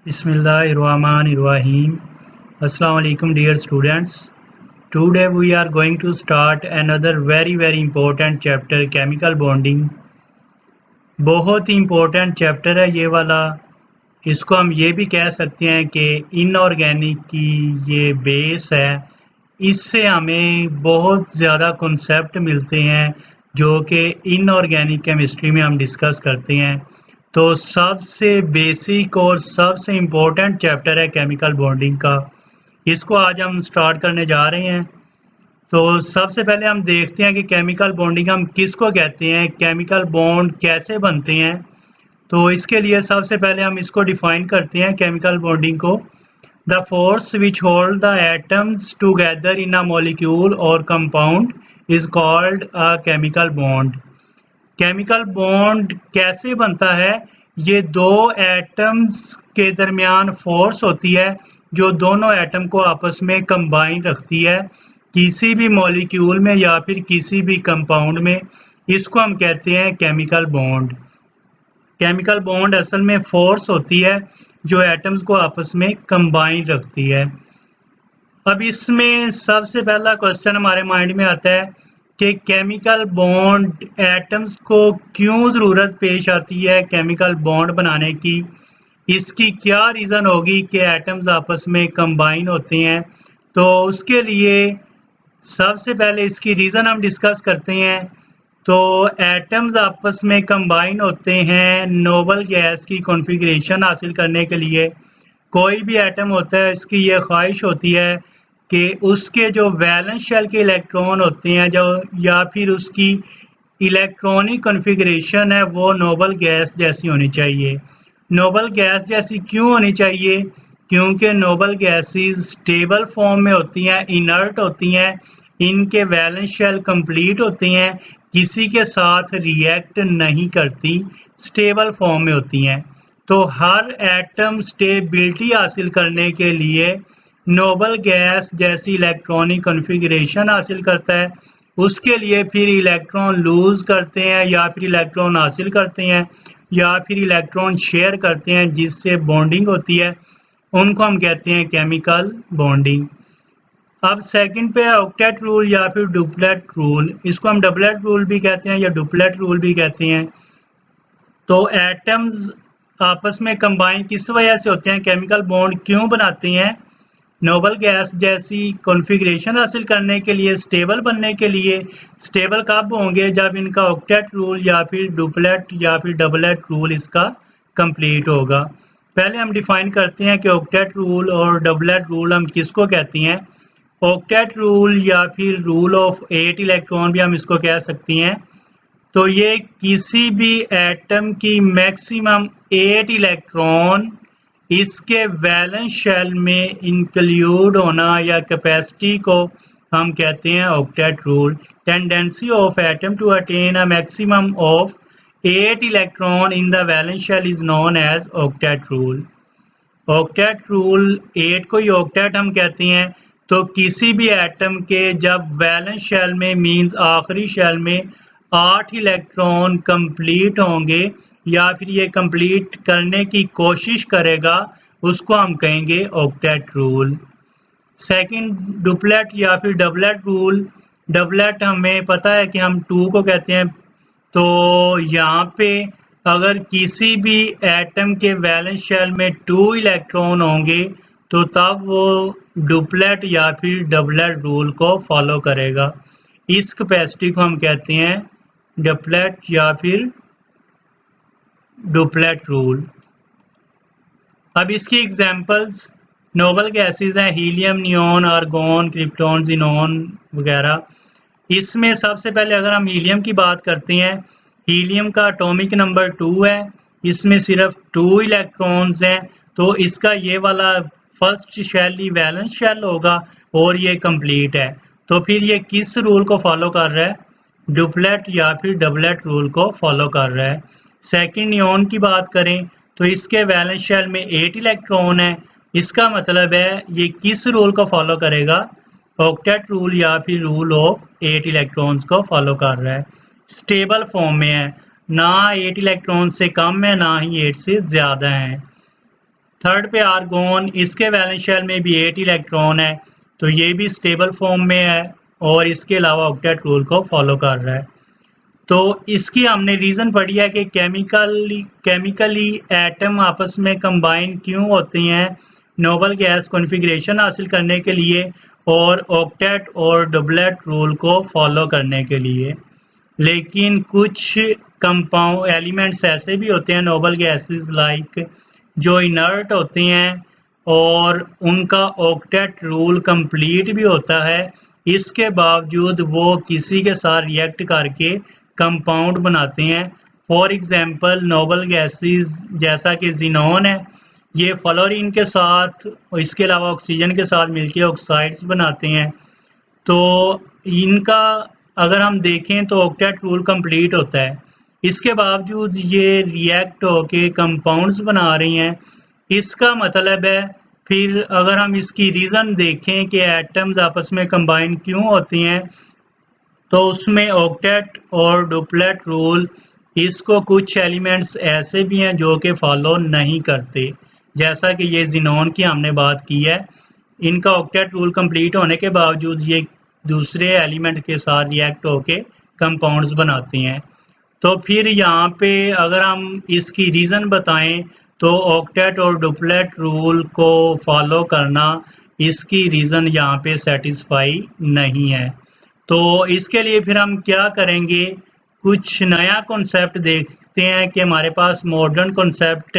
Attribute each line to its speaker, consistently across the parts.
Speaker 1: Bismillahirrahmanirrahim. Assalamu alaikum dear students. Today we are going to start another very important chapter chemical bonding. बहुत ही important chapter है ये वाला. इसको हम ये भी कह सकते हैं कि इनऑर्गेनिक की ये बेस है. इससे हमें बहुत ज़्यादा कॉन्सेप्ट मिलते हैं जो कि इनऑर्गेनिक केमिस्ट्री में हम डिस्कस करते हैं. तो सबसे बेसिक और सबसे इम्पोर्टेंट चैप्टर है केमिकल बॉन्डिंग का. इसको आज हम स्टार्ट करने जा रहे हैं. तो सबसे पहले हम देखते हैं कि केमिकल बॉन्डिंग हम किसको कहते हैं, केमिकल बॉन्ड कैसे बनते हैं. तो इसके लिए सबसे पहले हम इसको डिफाइन करते हैं केमिकल बॉन्डिंग को. The force which hold the atoms together in a molecule or compound is called a chemical bond. Chemical bond कैसे बनता है? ये दो एटम्स के दरमियान फोर्स होती है जो दोनों एटम को आपस में कंबाइन रखती है किसी भी मॉलिक्यूल में या फिर किसी भी कंपाउंड में. इसको हम कहते हैं केमिकल बॉन्ड. केमिकल बॉन्ड असल में फोर्स होती है जो एटम्स को आपस में कंबाइन रखती है. अब इसमें सबसे पहला क्वेश्चन हमारे माइंड में आता है कि केमिकल बॉन्ड एटम्स को क्यों ज़रूरत पेश आती है केमिकल बॉन्ड बनाने की. इसकी क्या रीज़न होगी कि एटम्स आपस में कंबाइन होते हैं. तो उसके लिए सबसे पहले इसकी रीज़न हम डिस्कस करते हैं. तो एटम्स आपस में कंबाइन होते हैं नोबल गैस की कॉन्फ़िगरेशन हासिल करने के लिए. कोई भी एटम होता है इसकी ये ख्वाहिश होती है कि उसके जो वैलेंस शेल के इलेक्ट्रॉन होते हैं जो या फिर उसकी इलेक्ट्रॉनिक कॉन्फ़िगरेशन है वो नोबल गैस जैसी होनी चाहिए. नोबल गैस जैसी क्यों होनी चाहिए? क्योंकि नोबल गैसेस स्टेबल फॉर्म में होती हैं, इनर्ट होती हैं, इनके वैलेंस शेल कंप्लीट होते हैं, किसी के साथ रिएक्ट नहीं करती, स्टेबल फॉर्म में होती हैं. तो हर एटम स्टेबिलिटी हासिल करने के लिए नोबल गैस जैसी इलेक्ट्रॉनिक कॉन्फ़िगरेशन हासिल करता है. उसके लिए फिर इलेक्ट्रॉन लूज़ करते हैं या फिर इलेक्ट्रॉन हासिल करते हैं या फिर इलेक्ट्रॉन शेयर करते हैं जिससे बॉन्डिंग होती है. उनको हम कहते हैं केमिकल बॉन्डिंग. अब सेकंड पे है ऑक्टेट रूल या फिर डुप्लेट रूल. इसको हम डबलेट रूल भी कहते हैं या डुप्लेट रूल भी कहते हैं. तो एटम्स आपस में कंबाइन किस वजह से होते हैं, केमिकल बॉन्ड क्यों बनाते हैं? नोबल गैस जैसी कॉन्फ़िगरेशन हासिल करने के लिए, स्टेबल बनने के लिए. स्टेबल कब होंगे? जब इनका ऑक्टेट रूल या फिर डुप्लेट या फिर डबलेट रूल इसका कंप्लीट होगा. पहले हम डिफाइन करते हैं कि ऑक्टेट रूल और डबलेट रूल हम किसको कहते हैं. ऑक्टेट रूल या फिर रूल ऑफ 8 इलेक्ट्रॉन भी हम इसको कह सकते हैं. तो ये किसी भी एटम की मैक्सिमम 8 इलेक्ट्रॉन इसके वैलेंस शेल में इंक्लूड होना या कैपेसिटी को हम कहते हैं octet rule. Tendency of atom to attain a maximum of 8 electron in the valence shell is known as octet rule. Octet rule 8 को ही ऑक्टेट हम कहते हैं. तो किसी भी एटम के जब वैलेंस शेल में मींस आखिरी शेल में 8 इलेक्ट्रॉन कंप्लीट होंगे या फिर ये कंप्लीट करने की कोशिश करेगा उसको हम कहेंगे ऑक्टेट रूल. सेकंड डुप्लेट या फिर डबलेट रूल. डबलेट हमें पता है कि हम 2 को कहते हैं. तो यहाँ पे अगर किसी भी एटम के वैलेंस शेल में 2 इलेक्ट्रॉन होंगे तो तब वो डुप्लेट या फिर डबलेट रूल को फॉलो करेगा. इस कैपेसिटी को हम कहते हैं डुप्लेट या फिर डुप्लेट रूल. अब इसकी एग्जांपल्स नोबल गैसेस हैं helium, neon, argon, krypton, xenon वगैरह. इसमें सबसे पहले अगर हम हीलियम की बात करते हैं, हीलियम का एटॉमिक नंबर 2 है. इसमें सिर्फ 2 इलेक्ट्रॉन्स हैं. तो इसका ये वाला फर्स्ट शेल ही वैलेंस शेल होगा और ये कंप्लीट है. तो फिर ये किस रूल को फॉलो कर रहा है? डुप्लेट या फिर डबलेट रूल को फॉलो कर रहा है. सेकंड नियॉन की बात करें तो इसके वैलेंस शेल में 8 इलेक्ट्रॉन है. इसका मतलब है ये किस रूल को फॉलो करेगा? ऑक्टेट रूल या फिर रूल ऑफ 8 इलेक्ट्रॉन्स को फॉलो कर रहा है. स्टेबल फॉर्म में है, ना 8 इलेक्ट्रॉन से कम है ना ही 8 से ज़्यादा है. थर्ड पे आर्गोन, इसके वैलेंस शेल में भी 8 इलेक्ट्रॉन है, तो ये भी स्टेबल फॉर्म में है और इसके अलावा ऑक्टेट रूल को फॉलो कर रहा है। तो इसकी हमने रीज़न पढ़ी है कि केमिकली एटम आपस में कंबाइन क्यों होते हैं, नोबल गैस कॉन्फ़िगरेशन हासिल करने के लिए और ऑक्टेट और डबलेट रूल को फॉलो करने के लिए। लेकिन कुछ कंपाउंड एलिमेंट्स ऐसे भी होते हैं नोबल गैसेस लाइक, जो इनर्ट होते हैं और उनका ऑक्टेट रूल कंप्लीट भी होता है, इसके बावजूद वो किसी के साथ रिएक्ट करके कंपाउंड बनाते हैं। फॉर एग्जांपल नोबल गैसेस जैसा कि जिनोन है, ये फ्लोरीन के साथ और इसके अलावा ऑक्सीजन के साथ मिलकर ऑक्साइड्स बनाते हैं। तो इनका अगर हम देखें तो ऑक्टेट रूल कंप्लीट होता है, इसके बावजूद ये रिएक्ट होके कंपाउंड्स बना रही हैं। इसका मतलब है, फिर अगर हम इसकी रीज़न देखें कि एटम्स आपस में कंबाइन क्यों होती हैं, तो उसमें ऑक्टेट और डुप्लेट रूल, इसको कुछ एलिमेंट्स ऐसे भी हैं जो कि फॉलो नहीं करते, जैसा कि ये जिनोन की हमने बात की है। इनका ऑक्टेट रूल कंप्लीट होने के बावजूद ये दूसरे एलिमेंट के साथ रिएक्ट होके कंपाउंड्स बनाती हैं। तो फिर यहाँ पे अगर हम इसकी रीज़न बताएं तो ऑक्टेट और डुप्लेट रूल को फॉलो करना, इसकी रीज़न यहाँ पे सेटिस्फाई नहीं है। तो इसके लिए फिर हम क्या करेंगे, कुछ नया कॉन्सेप्ट देखते हैं कि हमारे पास मॉडर्न कॉन्सेप्ट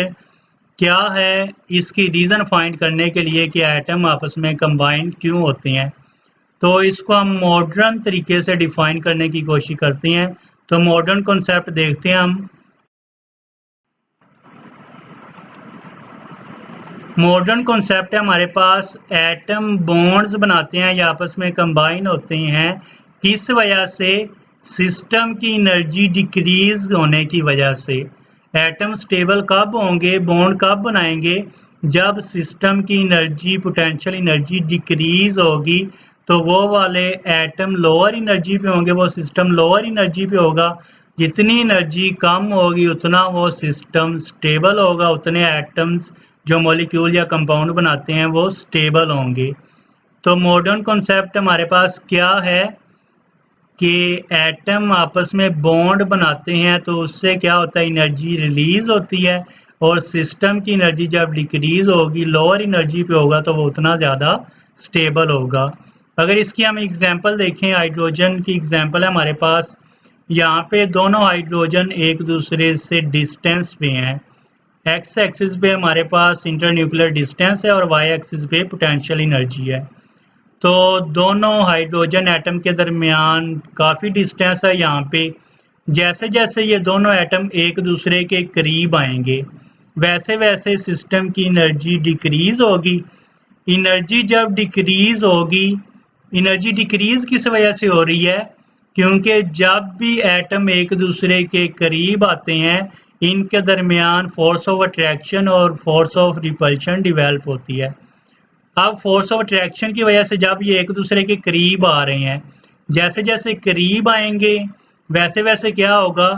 Speaker 1: क्या है, इसकी रीज़न फाइंड करने के लिए कि एटम आपस में कंबाइन क्यों होते हैं। तो इसको हम मॉडर्न तरीके से डिफाइन करने की कोशिश करते हैं। तो मॉडर्न कॉन्सेप्ट देखते हैं हम। मॉडर्न कॉन्सेप्ट है हमारे पास, एटम बॉन्ड्स बनाते हैं या आपस में कंबाइन होते हैं, किस वजह से, सिस्टम की एनर्जी डिक्रीज होने की वजह से। एटम स्टेबल कब होंगे, बॉन्ड कब बनाएंगे, जब सिस्टम की एनर्जी, पोटेंशियल एनर्जी डिक्रीज होगी, तो वो वाले एटम लोअर एनर्जी पे होंगे, वो सिस्टम लोअर एनर्जी पे होगा। जितनी एनर्जी कम होगी उतना वो सिस्टम स्टेबल होगा, उतने एटम्स जो मॉलिक्यूल या कंपाउंड बनाते हैं वो स्टेबल होंगे। तो मॉडर्न कॉन्सेप्ट हमारे पास क्या है कि एटम आपस में बॉन्ड बनाते हैं तो उससे क्या होता है, एनर्जी रिलीज होती है और सिस्टम की एनर्जी जब डिक्रीज होगी, लोअर एनर्जी पे होगा, तो वो उतना ज़्यादा स्टेबल होगा। अगर इसकी हम एग्जांपल देखें, हाइड्रोजन की एग्जांपल है हमारे पास। यहाँ पे दोनों हाइड्रोजन एक दूसरे से डिस्टेंस पे हैं। एक्स एक्सिस पे हमारे पास इंटरन्यूक्लियर डिस्टेंस है और वाई एक्सिस पे पोटेंशियल एनर्जी है। तो दोनों हाइड्रोजन एटम के दरमियान काफ़ी डिस्टेंस है यहाँ पे। जैसे जैसे ये दोनों एटम एक दूसरे के करीब आएंगे, वैसे वैसे सिस्टम की एनर्जी डिक्रीज होगी। एनर्जी जब डिक्रीज होगी, एनर्जी डिक्रीज किस वजह से हो रही है, क्योंकि जब भी एटम एक दूसरे के करीब आते हैं, इनके दरमियान फोर्स ऑफ अट्रैक्शन और फोर्स ऑफ रिपल्शन डिवेल्प होती है। अब फोर्स ऑफ अट्रैक्शन की वजह से जब ये एक दूसरे के करीब आ रहे हैं, जैसे जैसे करीब आएंगे वैसे वैसे क्या होगा,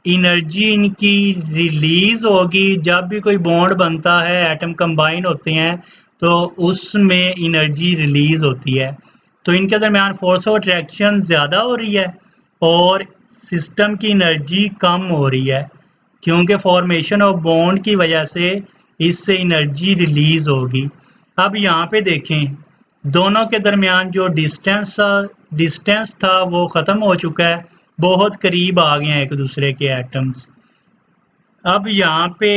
Speaker 1: एनर्जी इनकी रिलीज होगी। जब भी कोई बॉन्ड बनता है, एटम कंबाइन होते हैं, तो उसमें एनर्जी रिलीज होती है। तो इनके दरमियान फोर्स ऑफ अट्रैक्शन ज़्यादा हो रही है और सिस्टम की एनर्जी कम हो रही है, क्योंकि फॉर्मेशन ऑफ बॉन्ड की वजह से इससे एनर्जी रिलीज होगी। अब यहाँ पे देखें, दोनों के दरमियान जो डिस्टेंस था वो ख़त्म हो चुका है, बहुत करीब आ गए हैं एक दूसरे के एटम्स। अब यहाँ पे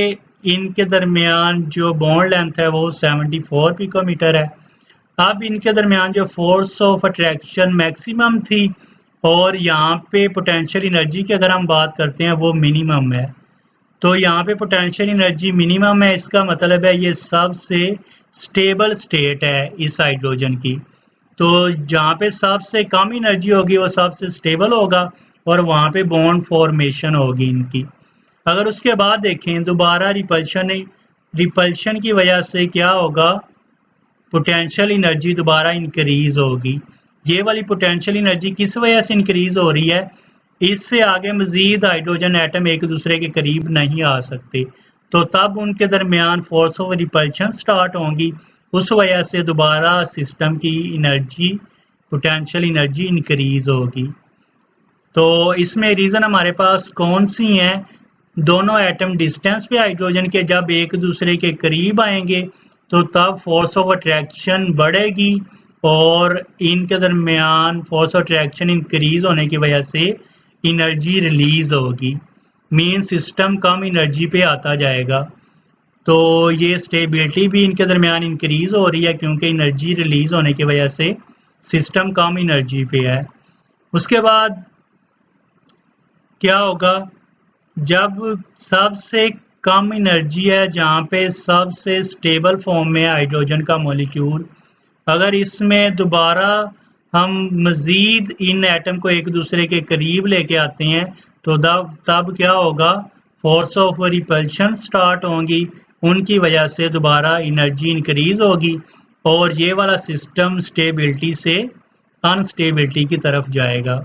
Speaker 1: इनके दरमियान जो बॉन्ड लेंथ है वो 74 पिकोमीटर है। अब इनके दरमियान जो फोर्स ऑफ अट्रैक्शन मैक्सिमम थी और यहाँ पे पोटेंशियल एनर्जी की अगर हम बात करते हैं वो मिनिमम है। तो यहाँ पे पोटेंशियल एनर्जी मिनिमम है, इसका मतलब है ये सबसे स्टेबल स्टेट है इस हाइड्रोजन की। तो जहाँ पे सबसे कम एनर्जी होगी वो सबसे स्टेबल होगा और वहाँ पे बॉन्ड फॉर्मेशन होगी इनकी। अगर उसके बाद देखें, दोबारा रिपल्शन की वजह से क्या होगा, पोटेंशियल एनर्जी दोबारा इंक्रीज होगी। ये वाली पोटेंशियल एनर्जी किस वजह से इंक्रीज हो रही है, इससे आगे मजीद हाइड्रोजन एटम एक दूसरे के करीब नहीं आ सकते। तो तब उनके दरमियान फोर्स ऑफ रिपल्शन स्टार्ट होंगी। उस वजह से दोबारा सिस्टम की एनर्जी, पोटेंशियल एनर्जी इंक्रीज होगी। तो इसमें रीज़न हमारे पास कौन सी हैं? दोनों एटम डिस्टेंस पे हाइड्रोजन के जब एक दूसरे के करीब आएंगे तो तब फोर्स ऑफ अट्रैक्शन बढ़ेगी और इनके दरमियान फोर्स ऑफ अट्रैक्शन इंक्रीज होने की वजह से एनर्जी रिलीज होगी। मीन सिस्टम कम एनर्जी पे आता जाएगा। तो ये स्टेबिलिटी भी इनके दरमियान इंक्रीज हो रही है क्योंकि एनर्जी रिलीज होने की वजह से सिस्टम कम एनर्जी पे है। उसके बाद क्या होगा? जब सबसे कम एनर्जी है, जहाँ पे सबसे स्टेबल फॉर्म में हाइड्रोजन का मॉलिक्यूल, अगर इसमें दोबारा हम मज़ीद इन एटम को एक दूसरे के करीब लेके आते हैं तो तब क्या होगा? फोर्स ऑफ रिपल्शन स्टार्ट होंगी, उनकी वजह से दोबारा एनर्जी इंक्रीज होगी और ये वाला सिस्टम स्टेबिलिटी से अनस्टेबिलिटी की तरफ जाएगा।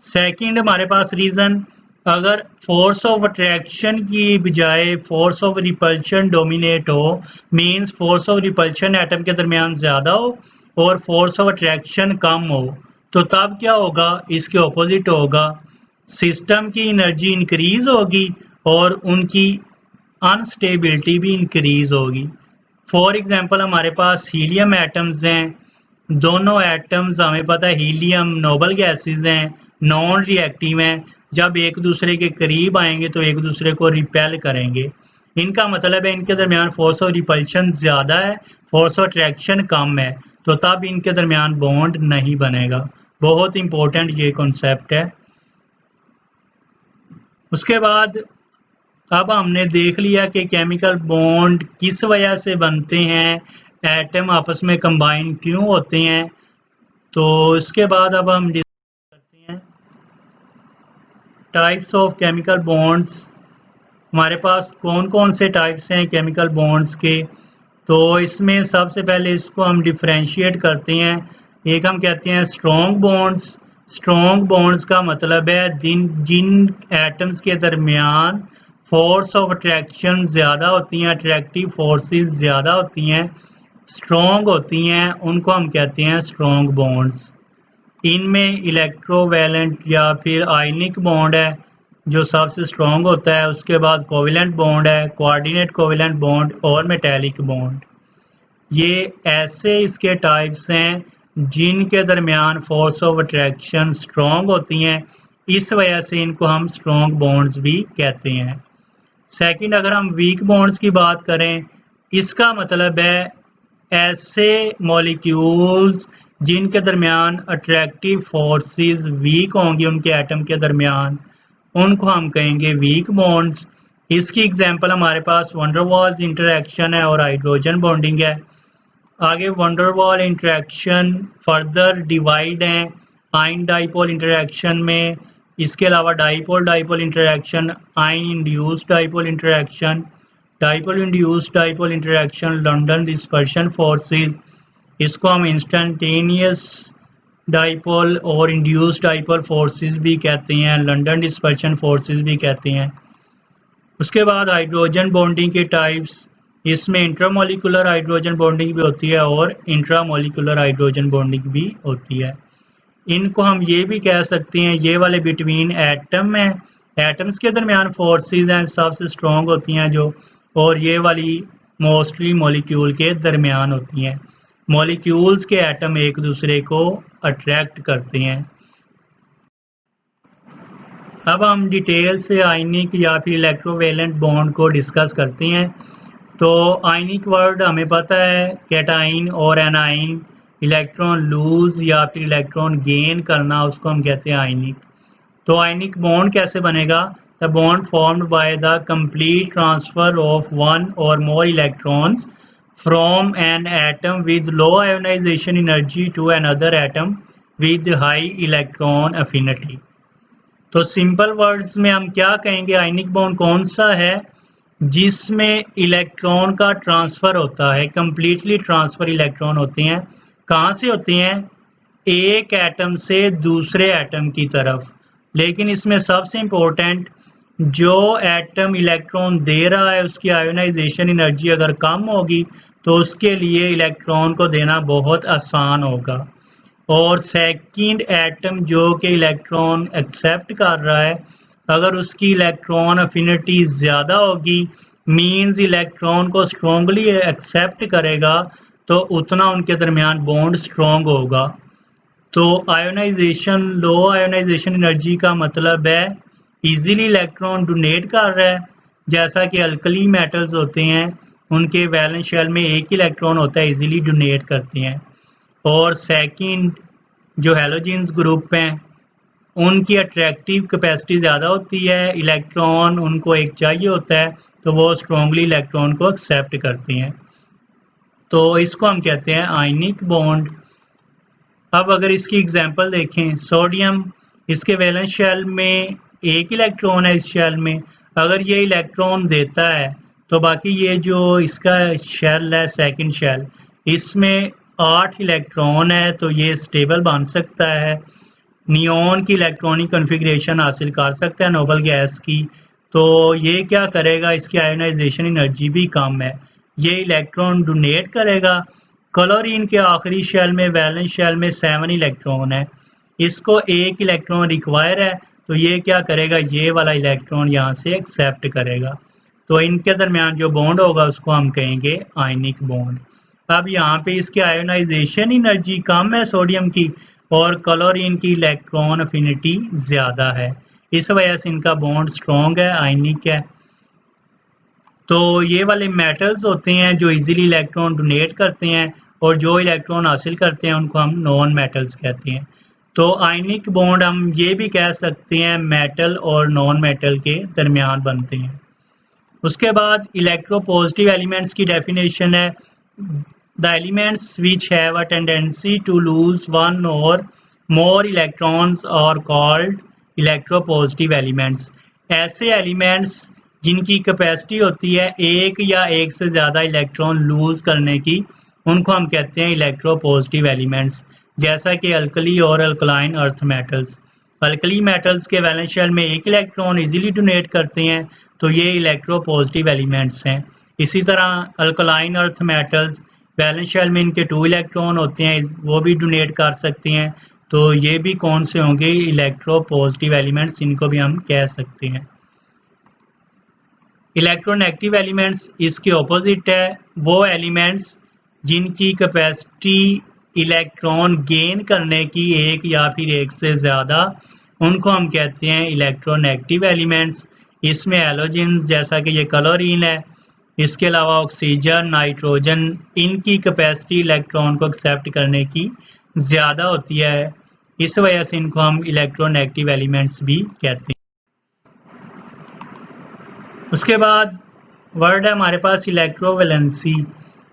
Speaker 1: सेकंड हमारे पास रीज़न, अगर फोर्स ऑफ अट्रैक्शन की बजाय फोर्स ऑफ रिपल्शन डोमिनेट हो, means force of repulsion atom के दरमियान ज़्यादा हो और फोर्स ऑफ अट्रैक्शन कम हो, तो तब क्या होगा? इसके ऑपोजिट होगा। सिस्टम की एनर्जी इंक्रीज होगी और उनकी अनस्टेबिलिटी भी इंक्रीज होगी। फॉर एग्जांपल हमारे पास हीलियम एटम्स हैं। दोनों एटम्स हमें पता है हीलियम नोबल गैसेस हैं, नॉन रिएक्टिव हैं। जब एक दूसरे के करीब आएंगे तो एक दूसरे को रिपेल करेंगे। इनका मतलब है इनके दरमियान फोर्स ऑफ रिपल्शन ज़्यादा है, फोर्स ऑफ अट्रैक्शन कम है, तो तब इनके दरमियान बॉन्ड नहीं बनेगा। बहुत इंपॉर्टेंट ये कॉन्सेप्ट है। उसके बाद अब हमने देख लिया कि केमिकल बॉन्ड किस वजह से बनते हैं, एटम आपस में कंबाइन क्यों होते हैं। तो इसके बाद अब हम डिस्कस करते हैं टाइप्स ऑफ केमिकल बॉन्ड्स। हमारे पास कौन कौन से टाइप्स हैं केमिकल बॉन्ड्स के? तो इसमें सबसे पहले इसको हम डिफरेंशिएट करते हैं। एक हम कहते हैं स्ट्रॉन्ग बॉन्ड्स। स्ट्रॉन्ग बॉन्ड्स का मतलब है जिन एटम्स के दरमियान फोर्स ऑफ अट्रैक्शन ज़्यादा होती हैं, अट्रैक्टिव फोर्सेस ज़्यादा होती हैं, स्ट्रॉन्ग होती हैं, उनको हम कहते हैं स्ट्रॉन्ग बॉन्ड्स। इनमें इलेक्ट्रोवैलेंट या फिर आयनिक बॉन्ड है जो सबसे स्ट्रॉन्ग होता है। उसके बाद कोवेलेंट बॉन्ड है, कोऑर्डिनेट कोवेलेंट बॉन्ड और मेटेलिक बॉन्ड। ये ऐसे इसके टाइप्स हैं जिनके दरमियान फोर्स ऑफ अट्रैक्शन स्ट्रॉन्ग होती हैं, इस वजह से इनको हम स्ट्रॉन्ग बॉन्ड्स भी कहते हैं। सेकंड, अगर हम वीक बॉन्ड्स की बात करें, इसका मतलब है ऐसे मॉलिक्यूल्स जिनके दरमियान अट्रैक्टिव फोर्सेस वीक होंगी उनके एटम के दरमियान, उनको हम कहेंगे वीक बॉन्ड्स। इसकी एग्जांपल हमारे पास वंडरवॉल्स इंटरेक्शन है और हाइड्रोजन बॉन्डिंग है। आगे वंडरवॉल इंटरेक्शन फर्दर डिवाइड हैं आयन डाइपोल इंटरेक्शन में। इसके अलावा dipole dipole interaction, ion induced dipole interaction, dipole induced dipole interaction, London dispersion forces, इसको हम इंस्टेंटेनियस डाइपोल और इंड्यूस्ड डाइपोल फोर्सेस भी कहते हैं, लंदन डिस्पर्शन फोर्सेस भी कहते हैं। उसके बाद हाइड्रोजन बॉन्डिंग के टाइप्स, इसमें इंट्रामोलिकुलर हाइड्रोजन बॉन्डिंग भी होती है और इंट्रामोलिकुलर हाइड्रोजन बॉन्डिंग भी होती है। इनको हम ये भी कह सकते हैं, ये वाले बिटवीन एटम है, एटम्स के दरमियान फोर्सेस हैं सबसे स्ट्रॉन्ग होती हैं जो, और ये वाली मोस्टली मॉलिक्यूल के दरमियान होती हैं। मॉलिक्यूल्स के एटम एक दूसरे को अट्रैक्ट करते हैं। अब हम डिटेल से आयनिक या फिर इलेक्ट्रोवेलेंट बॉन्ड को डिस्कस करते हैं। तो आयनिक वर्ड हमें पता है कैटाइन और एनाइन, इलेक्ट्रॉन लूज या फिर इलेक्ट्रॉन गेन करना, उसको हम कहते हैं आयनिक। तो आयनिक बॉन्ड कैसे बनेगा? The bond formed by the complete transfer of one or more electrons from an atom with low ionization energy to another atom with high electron affinity। तो सिंपल वर्ड्स में हम क्या कहेंगे, आयनिक बॉन्ड कौन सा है जिसमें इलेक्ट्रॉन का ट्रांसफ़र होता है, कंप्लीटली ट्रांसफ़र इलेक्ट्रॉन होते हैं। कहाँ से होते हैं? एक एटम से दूसरे एटम की तरफ। लेकिन इसमें सबसे इम्पोर्टेंट, जो एटम इलेक्ट्रॉन दे रहा है उसकी आयोनाइजेशन एनर्जी अगर कम होगी तो उसके लिए इलेक्ट्रॉन को देना बहुत आसान होगा। और सेकंड एटम जो कि इलेक्ट्रॉन एक्सेप्ट कर रहा है, अगर उसकी इलेक्ट्रॉन अफिनिटी ज़्यादा होगी, मींस इलेक्ट्रॉन को स्ट्रॉन्गली एक्सेप्ट करेगा, तो उतना उनके दरमियान बॉन्ड स्ट्रॉन्ग होगा। तो आयोनाइजेशन, लो आयोनाइजेशन एनर्जी का मतलब है इजीली इलेक्ट्रॉन डोनेट कर रहा है। जैसा कि अल्कली मेटल्स होते हैं, उनके वैलेंस शेल में एक ही इलेक्ट्रॉन होता है, इजीली डोनेट करते हैं। और सेकंड, जो हैलोजेंस ग्रुप हैं, उनकी अट्रैक्टिव कैपेसिटी ज़्यादा होती है, इलेक्ट्रॉन उनको एक चाहिए होता है, तो वो स्ट्रॉन्गली इलेक्ट्रॉन को एक्सेप्ट करते हैं। तो इसको हम कहते हैं आयनिक बॉन्ड। अब अगर इसकी एग्जांपल देखें, सोडियम, इसके वैलेंस शेल में एक इलेक्ट्रॉन है। इस शेल में अगर ये इलेक्ट्रॉन देता है तो बाकी ये जो इसका शेल है, सेकंड शेल, इसमें 8 इलेक्ट्रॉन है, तो ये स्टेबल बन सकता है, नियॉन की इलेक्ट्रॉनिक कॉन्फ़िगरेशन हासिल कर सकता है नोबल गैस की। तो ये क्या करेगा, इसकी आयोनाइजेशन एनर्जी भी कम है, ये इलेक्ट्रॉन डोनेट करेगा। क्लोरीन के आखिरी शेल में, वैलेंस शेल में 7 इलेक्ट्रॉन है, इसको एक इलेक्ट्रॉन रिक्वायर है, तो ये क्या करेगा, ये वाला इलेक्ट्रॉन यहाँ से एक्सेप्ट करेगा। तो इनके दरमियान जो बॉन्ड होगा उसको हम कहेंगे आयनिक बॉन्ड। अब यहाँ पे इसकी आयोनाइजेशन एनर्जी कम है सोडियम की, और क्लोरीन की इलेक्ट्रॉन अफिनिटी ज़्यादा है, इस वजह से इनका बॉन्ड स्ट्रॉन्ग है, आयनिक है। तो ये वाले मेटल्स होते हैं जो इजीली इलेक्ट्रॉन डोनेट करते हैं, और जो इलेक्ट्रॉन हासिल करते हैं उनको हम नॉन मेटल्स कहते हैं। तो आयनिक बॉन्ड हम ये भी कह सकते हैं मेटल और नॉन मेटल के दरमियान बनते हैं। उसके बाद इलेक्ट्रोपॉजिटिव एलिमेंट्स की डेफिनेशन है, the elements which have a tendency to lose one or more electrons are called electropositive elements. ऐसे एलिमेंट्स जिनकी कैपेसिटी होती है एक या एक से ज़्यादा इलेक्ट्रॉन लूज करने की, उनको हम कहते हैं इलेक्ट्रोपॉजिटिव एलिमेंट्स। जैसा कि अल्कली और alkaline earth metals, alkali metals के वैलेंस शेल में एक इलेक्ट्रॉन इजीली डोनेट करते हैं, तो ये इलेक्ट्रोपॉजिटिव एलिमेंट्स हैं। इसी तरह alkaline earth metals, valence shell में इनके 2 इलेक्ट्रॉन होते हैं, वो भी डोनेट कर सकते हैं, तो ये भी कौन से होंगे, इलेक्ट्रोपॉजिटिव एलिमेंट्स, इनको भी हम कह सकते हैं। इलेक्ट्रोनेगेटिव एलिमेंट्स इसके ऑपोजिट है, वो एलिमेंट्स जिनकी कैपेसिटी इलेक्ट्रॉन गेन करने की एक या फिर एक से ज़्यादा, उनको हम कहते हैं इलेक्ट्रोनेगेटिव एलिमेंट्स। इसमें हैलोजेंस, जैसा कि ये क्लोरीन है, इसके अलावा ऑक्सीजन, नाइट्रोजन, इनकी कैपेसिटी इलेक्ट्रॉन को एक्सेप्ट करने की ज़्यादा होती है, इस वजह से इनको हम इलेक्ट्रोनेगेटिव एलिमेंट्स भी कहते हैं। उसके बाद वर्ड है हमारे पास इलेक्ट्रोवैलेंसी।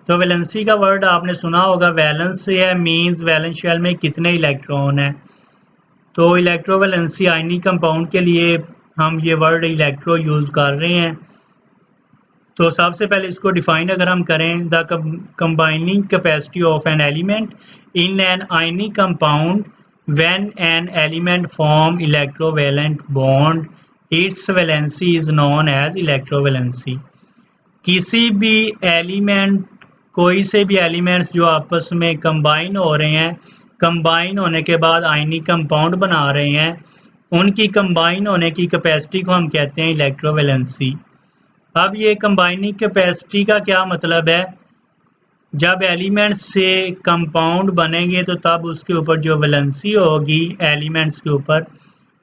Speaker 1: तो वैलेंसी का वर्ड आपने सुना होगा, वैलेंस से है, मींस वैलेंस शेल में कितने इलेक्ट्रॉन हैं। तो इलेक्ट्रोवैलेंसी आयनिक कंपाउंड के लिए हम ये वर्ड इलेक्ट्रो यूज़ कर रहे हैं। तो सबसे पहले इसको डिफाइन अगर हम करें, the combining capacity of an element in an ionic compound when an element form electrovalent bond, its valency is known as electrovalency. किसी भी एलिमेंट, कोई से भी एलिमेंट्स जो आपस में कंबाइन हो रहे हैं, कंबाइन होने के बाद आयनिक कंपाउंड बना रहे हैं, उनकी कंबाइन होने की कैपेसिटी को हम कहते हैं इलेक्ट्रोवैलेंसी। अब ये कंबाइनिंग कैपेसिटी का क्या मतलब है, जब एलिमेंट्स से कंपाउंड बनेंगे तो तब उसके ऊपर जो वैलेंसी होगी एलिमेंट्स के ऊपर,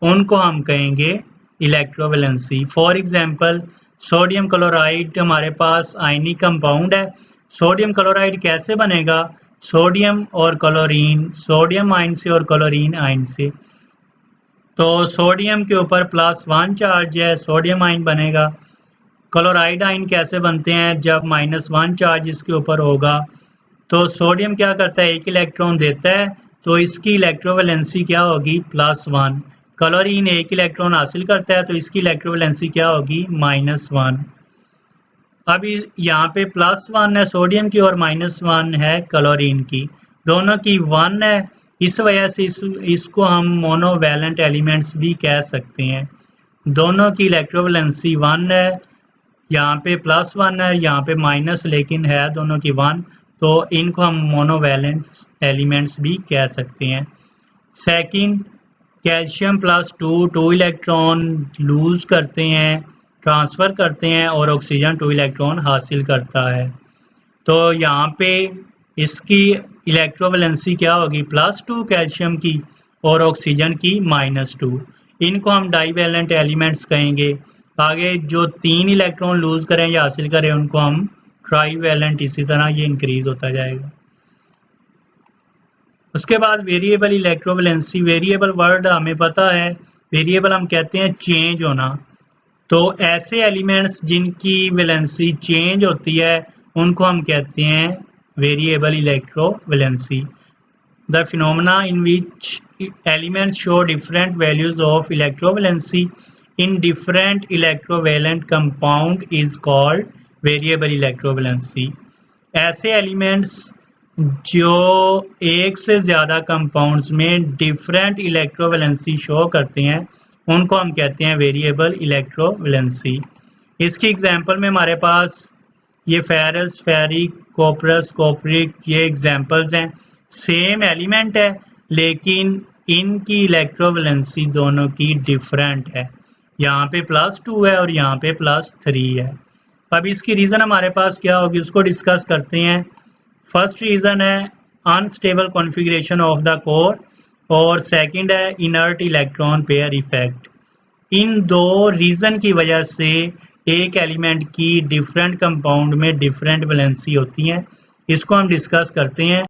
Speaker 1: उनको हम कहेंगे electrovalency. For example, sodium chloride हमारे पास आयनिक कंपाउंड है। सोडियम क्लोराइड कैसे बनेगा, सोडियम और क्लोरीन, सोडियम आयन से और क्लोरीन आयन से। तो सोडियम के ऊपर +1 चार्ज है, सोडियम आयन बनेगा। क्लोराइड आयन कैसे बनते हैं, जब -1 चार्ज इसके ऊपर होगा। तो सोडियम क्या करता है, एक इलेक्ट्रॉन देता है, तो इसकी इलेक्ट्रोवैलेंसी क्या होगी, +1। क्लोरीन एक इलेक्ट्रॉन हासिल करता है, तो इसकी इलेक्ट्रोवैलेंसी क्या होगी, -1। अब यहाँ पे +1 है सोडियम की और -1 है क्लोरीन की, दोनों की 1 है, इस वजह से इसको हम मोनोवैलेंट एलिमेंट्स भी कह सकते हैं। दोनों की इलेक्ट्रोवैलेंसी 1 है, यहाँ पे +1 है, यहाँ पे माइनस, लेकिन है दोनों की 1, तो इनको हम मोनोवैलेंस एलिमेंट्स भी कह सकते हैं। सेकंड, कैल्शियम +2 इलेक्ट्रॉन लूज करते हैं, ट्रांसफ़र करते हैं और ऑक्सीजन 2 इलेक्ट्रॉन हासिल करता है। तो यहाँ पे इसकी इलेक्ट्रोवैलेंसी क्या होगी, +2 कैल्शियम की और ऑक्सीजन की -2। इनको हम डाईवैलेंट एलिमेंट्स कहेंगे। आगे जो 3 इलेक्ट्रॉन लूज करें या हासिल करें उनको हम ट्राईवैलेंट, इसी तरह ये इंक्रीज होता जाएगा। उसके बाद वेरिएबल इलेक्ट्रोवैलेंसी, वेरिएबल वर्ड हमें पता है, वेरिएबल हम कहते हैं चेंज होना। तो ऐसे एलिमेंट्स जिनकी वैलेंसी चेंज होती है उनको हम कहते हैं variable electrovalency. The phenomena in which elements show different values of electrovalency in different electrovalent compound is called variable electrovalency. ऐसे एलिमेंट्स जो एक से ज़्यादा कंपाउंड्स में डिफरेंट इलेक्ट्रोवैलेंसी शो करते हैं उनको हम कहते हैं वेरिएबल इलेक्ट्रोवैलेंसी। इसकी एग्जांपल में हमारे पास ये फेरस, फेरिक, कॉपरस, कॉपरिक, ये एग्जांपल्स हैं। सेम एलिमेंट है लेकिन इनकी इलेक्ट्रोवैलेंसी दोनों की डिफरेंट है। यहाँ पे +2 है और यहाँ पे +3 है। अब इसकी रीज़न हमारे पास क्या होगी उसको डिस्कस करते हैं। फर्स्ट रीज़न है unstable configuration of the core और सेकंड है इनर्ट इलेक्ट्रॉन पेयर इफेक्ट। इन दो रीज़न की वजह से एक एलिमेंट की डिफरेंट कंपाउंड में डिफरेंट वैलेंसी होती हैं। इसको हम डिस्कस करते हैं।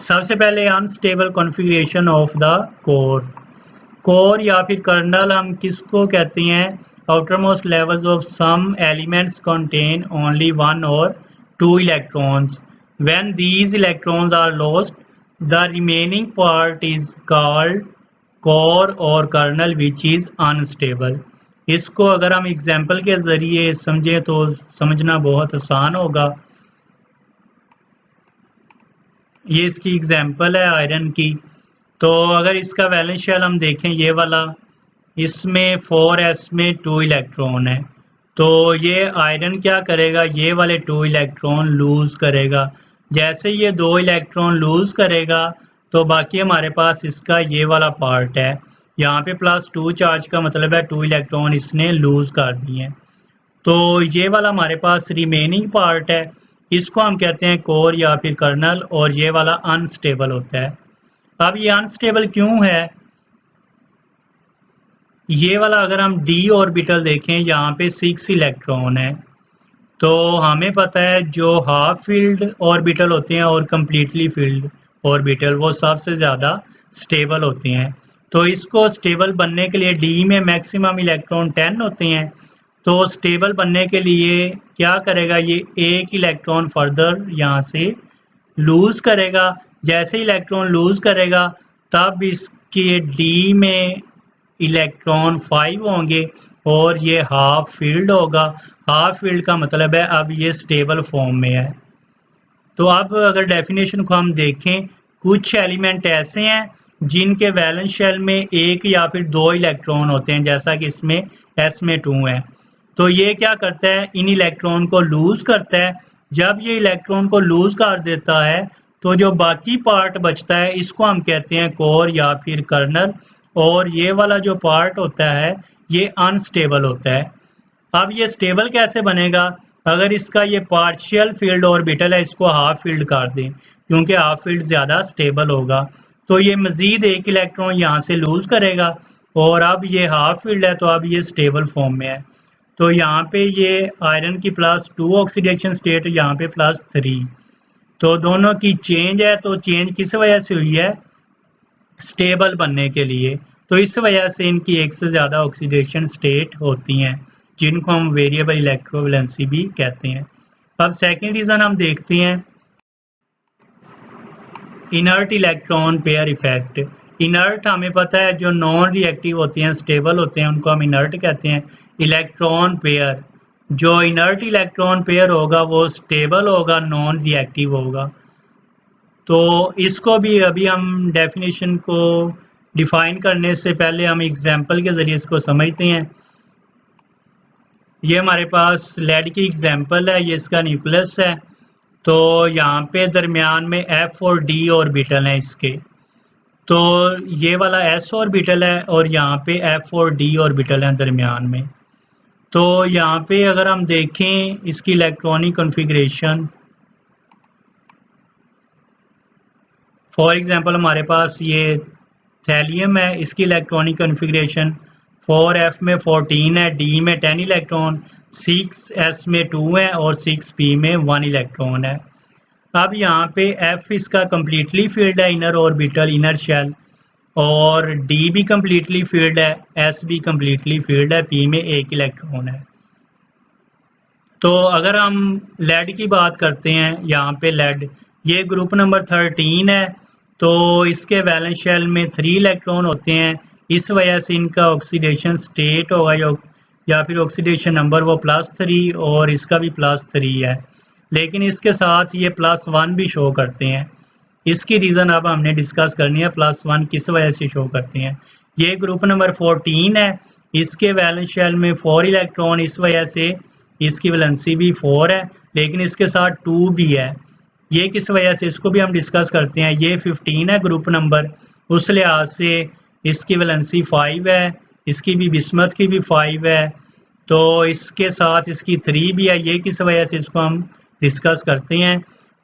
Speaker 1: सबसे पहले unstable configuration of the core. Core या फिर कर्नल हम किसको कहते हैं, outermost levels of some elements contain only 1 और 2 electrons. When these electrons are lost the remaining part is called core और कर्नल विच इज अनस्टेबल। इसको अगर हम एग्जाम्पल के ज़रिए समझें तो समझना बहुत आसान होगा। ये इसकी एग्जाम्पल है आयरन की। तो अगर इसका वैलेंस शेल हम देखें, ये वाला, इसमें 4s में 2 इलेक्ट्रॉन है। तो ये आयरन क्या करेगा, ये वाले 2 इलेक्ट्रॉन लूज़ करेगा। जैसे ये 2 इलेक्ट्रॉन लूज़ करेगा तो बाकी हमारे पास इसका ये वाला पार्ट है। यहाँ पे +2 चार्ज का मतलब है 2 इलेक्ट्रॉन इसने लूज़ कर दिए। तो ये वाला हमारे पास रिमेनिंग पार्ट है, इसको हम कहते हैं कोर या फिर कर्नल, और ये वाला अनस्टेबल होता है। अब ये अनस्टेबल क्यों है, ये वाला अगर हम d ऑर्बिटल देखें, यहाँ पे 6 इलेक्ट्रॉन है। तो हमें पता है जो हाफ फील्ड ऑर्बिटल होते हैं और कम्प्लीटली फील्ड ऑर्बिटल वो सबसे ज़्यादा स्टेबल होते हैं। तो इसको स्टेबल बनने के लिए d में मैक्सिमम इलेक्ट्रॉन 10 होते हैं। तो स्टेबल बनने के लिए क्या करेगा, ये एक इलेक्ट्रॉन फर्दर यहाँ से लूज़ करेगा। जैसे इलेक्ट्रॉन लूज़ करेगा तब इसके d में इलेक्ट्रॉन 5 होंगे और ये हाफ फील्ड होगा। हाफ फील्ड का मतलब है अब ये स्टेबल फॉर्म में है। तो अब अगर डेफिनेशन को हम देखें, कुछ एलिमेंट ऐसे हैं जिनके वैलेंस शेल में एक या फिर 2 इलेक्ट्रॉन होते हैं, जैसा कि इसमें s में 2 है। तो ये क्या करता है, इन इलेक्ट्रॉन को लूज़ करता है। जब ये इलेक्ट्रॉन को लूज़ कर देता है तो जो बाकी पार्ट बचता है इसको हम कहते हैं कोर या फिर कर्नल, और ये वाला जो पार्ट होता है ये अनस्टेबल होता है। अब ये स्टेबल कैसे बनेगा, अगर इसका ये पार्शियल फील्ड ऑर्बिटल है इसको हाफ फील्ड कर दें, क्योंकि हाफ फील्ड ज़्यादा स्टेबल होगा। तो ये मज़ीद एक इलेक्ट्रॉन यहाँ से लूज़ करेगा और अब ये हाफ फील्ड है तो अब ये स्टेबल फॉर्म में है। तो यहाँ पे ये आयरन की +2 ऑक्सीडेशन स्टेट, यहाँ पे +3, तो दोनों की चेंज है। तो चेंज किस वजह से हुई है, स्टेबल बनने के लिए। तो इस वजह से इनकी एक से ज़्यादा ऑक्सीडेशन स्टेट होती हैं, जिनको हम वेरिएबल इलेक्ट्रोवैलेंसी भी कहते हैं। अब सेकंड रीज़न हम देखते हैं, inert electron pair effect. Inert हमें पता है जो नॉन रिएक्टिव होते हैं, स्टेबल होते हैं, उनको हम इनर्ट कहते हैं। इलेक्ट्रॉन पेयर, जो इनर्ट इलेक्ट्रॉन पेयर होगा वो स्टेबल होगा, नॉन रिएक्टिव होगा। तो इसको भी अभी हम डेफिनेशन को डिफाइन करने से पहले हम एग्जाम्पल के ज़रिए इसको समझते हैं। ये हमारे पास लेड की एग्जाम्पल है, ये इसका न्यूक्लियस है। तो यहाँ पे दरमियान में F और D ऑर्बिटल हैं इसके, तो ये वाला S ऑर्बिटल है और यहाँ पे F और D ऑर्बिटल हैं दरमियान में। तो यहाँ पे अगर हम देखें इसकी इलेक्ट्रॉनिक कॉन्फ़िगरेशन, फॉर एग्जांपल हमारे पास ये थैलियम है, इसकी इलेक्ट्रॉनिक कॉन्फ़िगरेशन 4F में 14 है, D में 10 इलेक्ट्रॉन, 6S में 2 है और 6P में 1 इलेक्ट्रॉन है। अब यहाँ पे F इसका कम्प्लीटली फील्ड है, इनर ऑर्बिटल, इनर शेल, और D भी कम्प्लीटली फील्ड है, S भी कम्प्लीटली फील्ड है, P में 1 इलेक्ट्रॉन है। तो अगर हम लेड की बात करते हैं, यहाँ पे लेड ये ग्रुप नंबर 13 है, तो इसके वैलेंस शेल में 3 इलेक्ट्रॉन होते हैं। इस वजह से इनका ऑक्सीडेशन स्टेट होगा या फिर ऑक्सीडेशन नंबर वो +3 और इसका भी +3 है, लेकिन इसके साथ ये +1 भी शो करते हैं। इसकी रीज़न अब हमने डिस्कस करनी है, +1 किस वजह से शो करते हैं। ये ग्रुप नंबर 14 है, इसके वैलेंस शेल में 4 इलेक्ट्रॉन, इस वजह से इसकी वैलेंसी भी 4 है, लेकिन इसके साथ 2 भी है। ये किस वजह से, इसको भी हम डिस्कस करते हैं। ये 15 है ग्रुप नंबर, उस लिहाज से इसकी वैलेंसी 5 है, इसकी भी बिस्मत की भी 5 है, तो इसके साथ इसकी 3 भी है। ये किस वजह से, इसको हम डिस्कस करते हैं।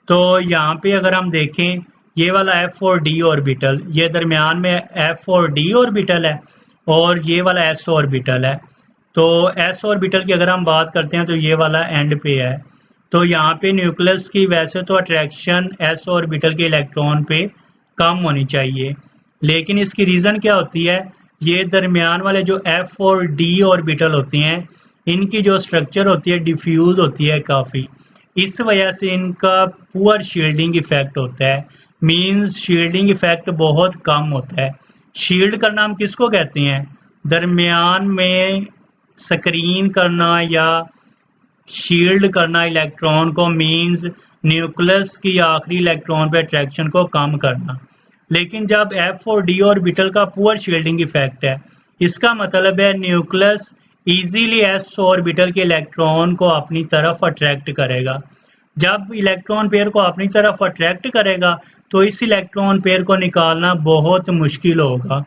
Speaker 1: तो यहाँ पे अगर हम देखें ये वाला F और D ऑर्बिटल, ये दरमियान में F और D ऑर्बिटल है और ये वाला S ऑर्बिटल है। तो S ऑर्बिटल की अगर हम बात करते हैं तो ये वाला एंड पे है। तो यहाँ पे न्यूक्लियस की वैसे तो अट्रैक्शन S ऑर्बिटल के इलेक्ट्रॉन पे कम होनी चाहिए, लेकिन इसकी रीज़न क्या होती है, ये दरमियान वाले जो F और D ऑर्बिटल होते हैं, इनकी जो स्ट्रक्चर होती है डिफ्यूज होती है काफ़ी, इस वजह से इनका पुअर शील्डिंग इफेक्ट होता है। मींस शील्डिंग इफेक्ट बहुत कम होता है। शील्ड करना हम किसको कहते हैं, दरमियान में स्क्रीन करना या शील्ड करना इलेक्ट्रॉन को, मींस न्यूक्लियस की आखिरी इलेक्ट्रॉन पे अट्रैक्शन को कम करना। लेकिन जब F और D ऑर्बिटल का पुअर शील्डिंग इफेक्ट है, इसका मतलब है न्यूक्लियस इजीली S ऑर्बिटल के इलेक्ट्रॉन को अपनी तरफ अट्रैक्ट करेगा। जब इलेक्ट्रॉन पेयर को अपनी तरफ अट्रैक्ट करेगा तो इस इलेक्ट्रॉन पेयर को निकालना बहुत मुश्किल होगा।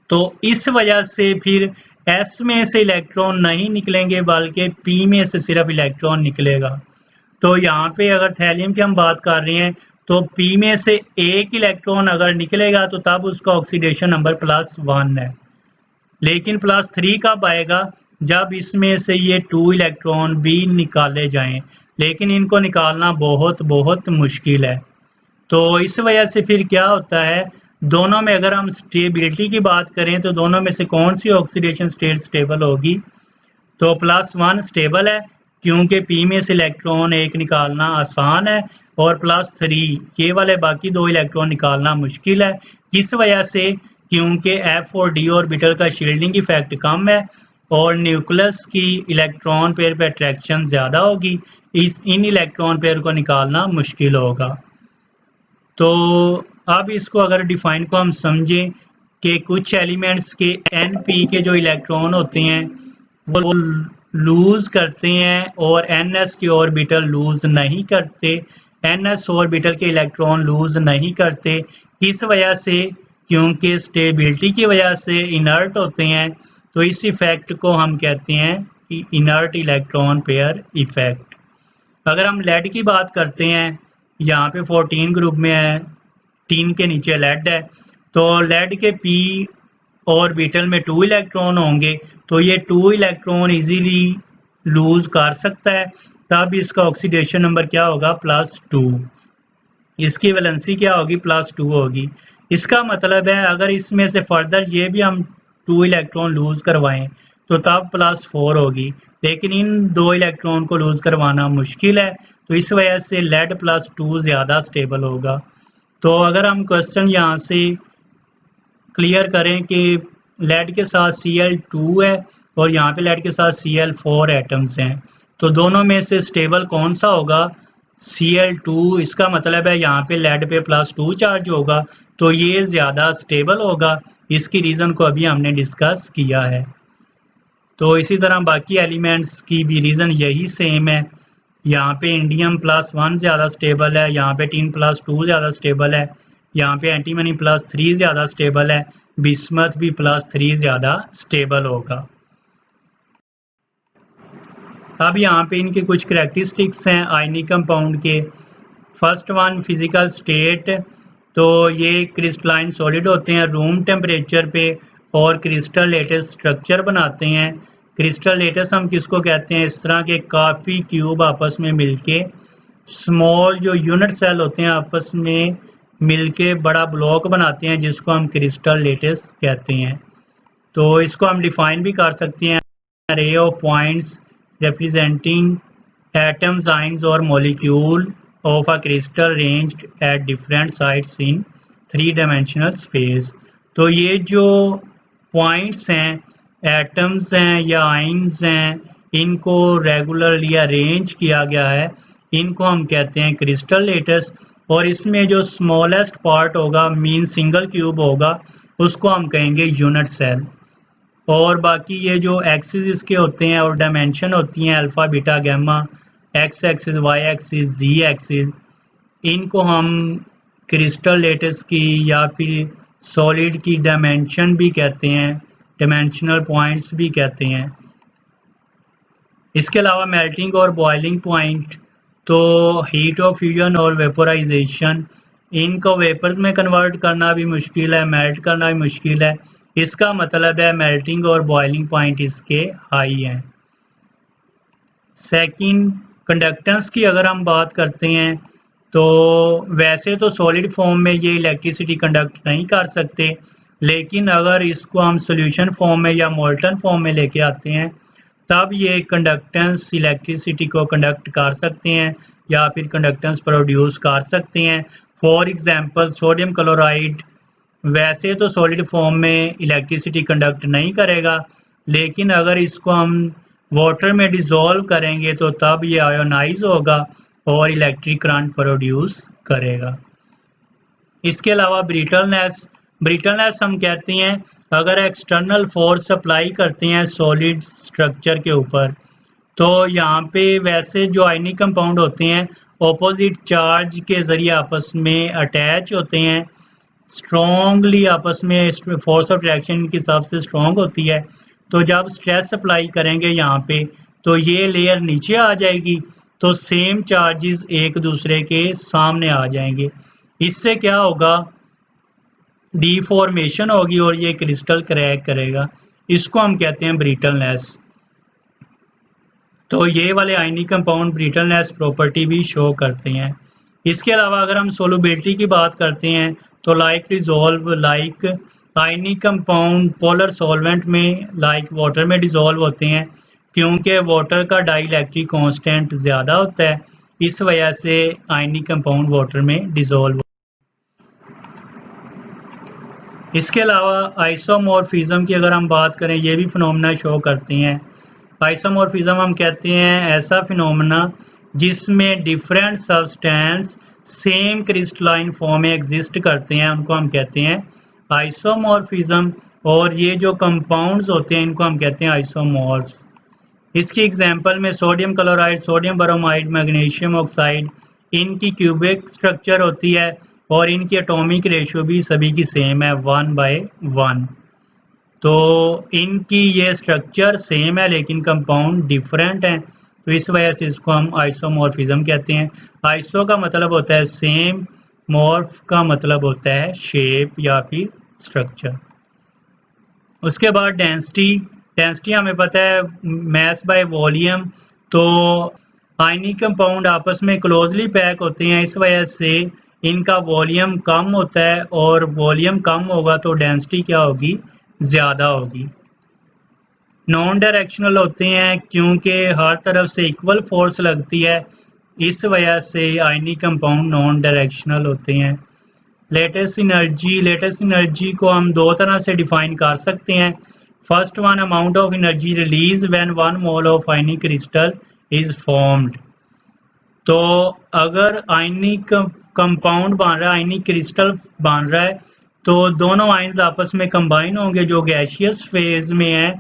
Speaker 1: तो इस वजह से फिर S में से इलेक्ट्रॉन नहीं निकलेंगे, बल्कि P में से सिर्फ इलेक्ट्रॉन निकलेगा। तो यहाँ पे अगर थैलियम की हम बात कर रहे हैं तो P में से 1 इलेक्ट्रॉन अगर निकलेगा तो तब उसका ऑक्सीडेशन नंबर +1 है, लेकिन +3 कब आएगा, जब इसमें से ये 2 इलेक्ट्रॉन भी निकाले जाएं, लेकिन इनको निकालना बहुत बहुत मुश्किल है। तो इस वजह से फिर क्या होता है, दोनों में अगर हम स्टेबिलिटी की बात करें तो दोनों में से कौन सी ऑक्सीडेशन स्टेट स्टेबल होगी, तो +1 स्टेबल है, क्योंकि P में से इलेक्ट्रॉन 1 निकालना आसान है, और +3 ये वाले बाकी 2 इलेक्ट्रॉन निकालना मुश्किल है। किस वजह से, क्योंकि F और D ऑर्बिटल का शील्डिंग इफेक्ट कम है और न्यूक्लियस की इलेक्ट्रॉन पेयर पे अट्रैक्शन ज़्यादा होगी, इन इलेक्ट्रॉन पेयर को निकालना मुश्किल होगा। तो अब इसको अगर डिफाइन को हम समझें कि कुछ एलिमेंट्स के Np के जो इलेक्ट्रॉन होते हैं वो लूज़ करते हैं और Ns के ऑर्बिटल लूज़ नहीं करते, Ns ऑर्बिटल के इलेक्ट्रॉन लूज़ नहीं करते। किस वजह से, क्योंकि स्टेबिलिटी की वजह से इनर्ट होते हैं। तो इस इफ़ेक्ट को हम कहते हैं इनर्ट इलेक्ट्रॉन पेयर इफ़ेक्ट। अगर हम लेड की बात करते हैं, यहाँ पे 14 ग्रुप में है, 3 के नीचे लेड है, तो लेड के P ऑर्बिटल में 2 इलेक्ट्रॉन होंगे, तो ये 2 इलेक्ट्रॉन इजीली लूज कर सकता है, तब इसका ऑक्सीडेशन नंबर क्या होगा, +2। इसकी वैलेंसी क्या होगी, +2 होगी। इसका मतलब है अगर इसमें से फर्दर ये भी हम 2 इलेक्ट्रॉन लूज करवाएं तो तब +4 होगी, लेकिन इन 2 इलेक्ट्रॉन को लूज करवाना मुश्किल है, तो इस वजह से लेड +2 ज़्यादा स्टेबल होगा। तो अगर हम क्वेश्चन यहाँ से क्लियर करें कि लेड के साथ Cl2 है और यहाँ पे लेड के साथ Cl4 एटम्स हैं, तो दोनों में से स्टेबल कौन सा होगा, Cl2, इसका मतलब है यहाँ पे लेड पे +2 चार्ज होगा, तो ये ज़्यादा स्टेबल होगा। इसकी रीज़न को अभी हमने डिस्कस किया है। तो इसी तरह बाकी एलिमेंट्स की भी रीज़न यही सेम है। यहाँ पे इंडियम +1 ज़्यादा स्टेबल है, यहाँ पे टिन +2 ज़्यादा स्टेबल है, यहाँ पे एंटीमनी +3 ज़्यादा स्टेबल है, बिस्मथ भी +3 ज़्यादा स्टेबल होगा। अब यहाँ पे इनके कुछ करैक्टरिस्टिक्स हैं आयनिक कंपाउंड के। फर्स्ट वन फिजिकल स्टेट, तो ये क्रिस्टलाइन सॉलिड होते हैं रूम टेम्परेचर पे और क्रिस्टल लेटेस स्ट्रक्चर बनाते हैं। क्रिस्टल लेटेस हम किसको कहते हैं, इस तरह के काफ़ी क्यूब आपस में मिलके स्मॉल जो यूनिट सेल होते हैं आपस में मिलके बड़ा ब्लॉक बनाते हैं, जिसको हम क्रिस्टल लेटेस कहते हैं। तो इसको हम डिफाइन भी कर सकते हैं, array of points representing atoms, ions or molecule of a crystal ranged at different sites in 3-dimensional space। तो ये जो पॉइंट्स हैं, एटम्स हैं या आइंस हैं, इनको रेगुलरली अरेंज किया गया है, इनको हम कहते हैं क्रिस्टल लेटेस। और इसमें जो स्मॉलेस्ट पार्ट होगा मीन सिंगल क्यूब होगा, उसको हम कहेंगे यूनिट सेल। और बाकी ये जो एक्सिस इसके होते हैं और डायमेंशन होती हैं alpha beta gamma, X axis Y axis Z axis, इनको हम क्रिस्टल लेटेस की या फिर सॉलिड की डायमेंशन भी कहते हैं, डायमेंशनल पॉइंट्स भी कहते हैं। इसके अलावा मेल्टिंग और बॉइलिंग पॉइंट, तो हीट ऑफ फ्यूजन और वेपोराइजेशन, इनको वेपर्स में कन्वर्ट करना भी मुश्किल है, मेल्ट करना भी मुश्किल है। इसका मतलब है मेल्टिंग और बॉइलिंग पॉइंट इसके हाई हैं। सेकंड, कंडक्टेंस की अगर हम बात करते हैं, तो वैसे तो सॉलिड फॉर्म में ये इलेक्ट्रिसिटी कंडक्ट नहीं कर सकते, लेकिन अगर इसको हम सॉल्यूशन फॉर्म में या मोल्टन फॉर्म में लेके आते हैं, तब ये कंडक्टेंस इलेक्ट्रिसिटी को कंडक्ट कर सकते हैं या फिर कंडक्टेंस प्रोड्यूस कर सकते हैं। फॉर एग्जांपल सोडियम क्लोराइड वैसे तो सॉलिड फॉर्म में इलेक्ट्रिसिटी कंडक्ट नहीं करेगा, लेकिन अगर इसको हम वाटर में डिज़ोल्व करेंगे तो तब ये आयोनाइज होगा और इलेक्ट्रिक करंट प्रोड्यूस करेगा। इसके अलावा ब्रिटलनेस हम कहते हैं अगर एक्सटर्नल फोर्स अप्लाई करते हैं सॉलिड स्ट्रक्चर के ऊपर, तो यहाँ पे वैसे जो आयनिक कंपाउंड होते हैं ऑपोजिट चार्ज के ज़रिए आपस में अटैच होते हैं, स्ट्रॉन्गली आपस में फोर्स ऑफ अट्रैक्शन के हिसाब से स्ट्रॉन्ग होती है। तो जब स्ट्रेस अप्लाई करेंगे यहाँ पे, तो ये लेयर नीचे आ जाएगी, तो सेम चार्जेस एक दूसरे के सामने आ जाएंगे। इससे क्या होगा, डीफॉर्मेशन होगी और ये क्रिस्टल क्रैक करेगा। इसको हम कहते हैं ब्रिटलनेस। तो ये वाले आयनिक कंपाउंड ब्रिटलनेस प्रॉपर्टी भी शो करते हैं। इसके अलावा अगर हम सोलुबिलिटी की बात करते हैं, तो like dissolve, like ionic compound polar solvent में लाइक वाटर में डिज़ोल्व होते हैं, क्योंकि वाटर का डाइलेक्ट्रिक कांस्टेंट ज़्यादा होता है, इस वजह से आयनिक कंपाउंड वाटर में डिज़ोल्व। इसके अलावा आइसोमॉर्फिज्म की अगर हम बात करें, ये भी फिनोमेना शो करते हैं। आइसोमॉर्फिज्म हम कहते हैं ऐसा फिनोमेना जिसमें different substance same crystalline form में एग्जिस्ट करते हैं, उनको हम कहते हैं आइसोमॉर्फिज्म। और ये जो कंपाउंड्स होते हैं इनको हम कहते हैं आइसोमॉर्फ्स। इसकी एग्जांपल में sodium chloride, sodium bromide, magnesium oxide, इनकी क्यूबिक स्ट्रक्चर होती है और इनकी एटॉमिक रेशियो भी सभी की सेम है 1/1। तो इनकी ये स्ट्रक्चर सेम है लेकिन कंपाउंड डिफरेंट हैं, तो इस वजह से इसको हम आइसोमॉर्फिज्म कहते हैं। आइसो का मतलब होता है सेम, मॉर्फ का मतलब होता है शेप या फिर स्ट्रक्चर। उसके बाद डेंसिटी हमें पता है मैस बाय वॉल्यूम। तो आयनिक कंपाउंड आपस में क्लोजली पैक होते हैं, इस वजह से इनका वॉल्यूम कम होता है और वॉल्यूम कम होगा तो डेंसिटी क्या होगी, ज़्यादा होगी। नॉन डायरेक्शनल होते हैं क्योंकि हर तरफ से इक्वल फोर्स लगती है, इस वजह से आयनिक कंपाउंड नॉन डायरेक्शनल होते हैं। लेटेस्ट एनर्जी को हम दो तरह से डिफाइन कर सकते हैं। First one, amount of energy release when 1 mole of ionic crystal is formed. तो अगर आयनिक कंपाउंड बन रहा है, आयनिक क्रिस्टल बन रहा है, तो दोनों आयंस आपस में कंबाइन होंगे जो गैसियस फेज में है।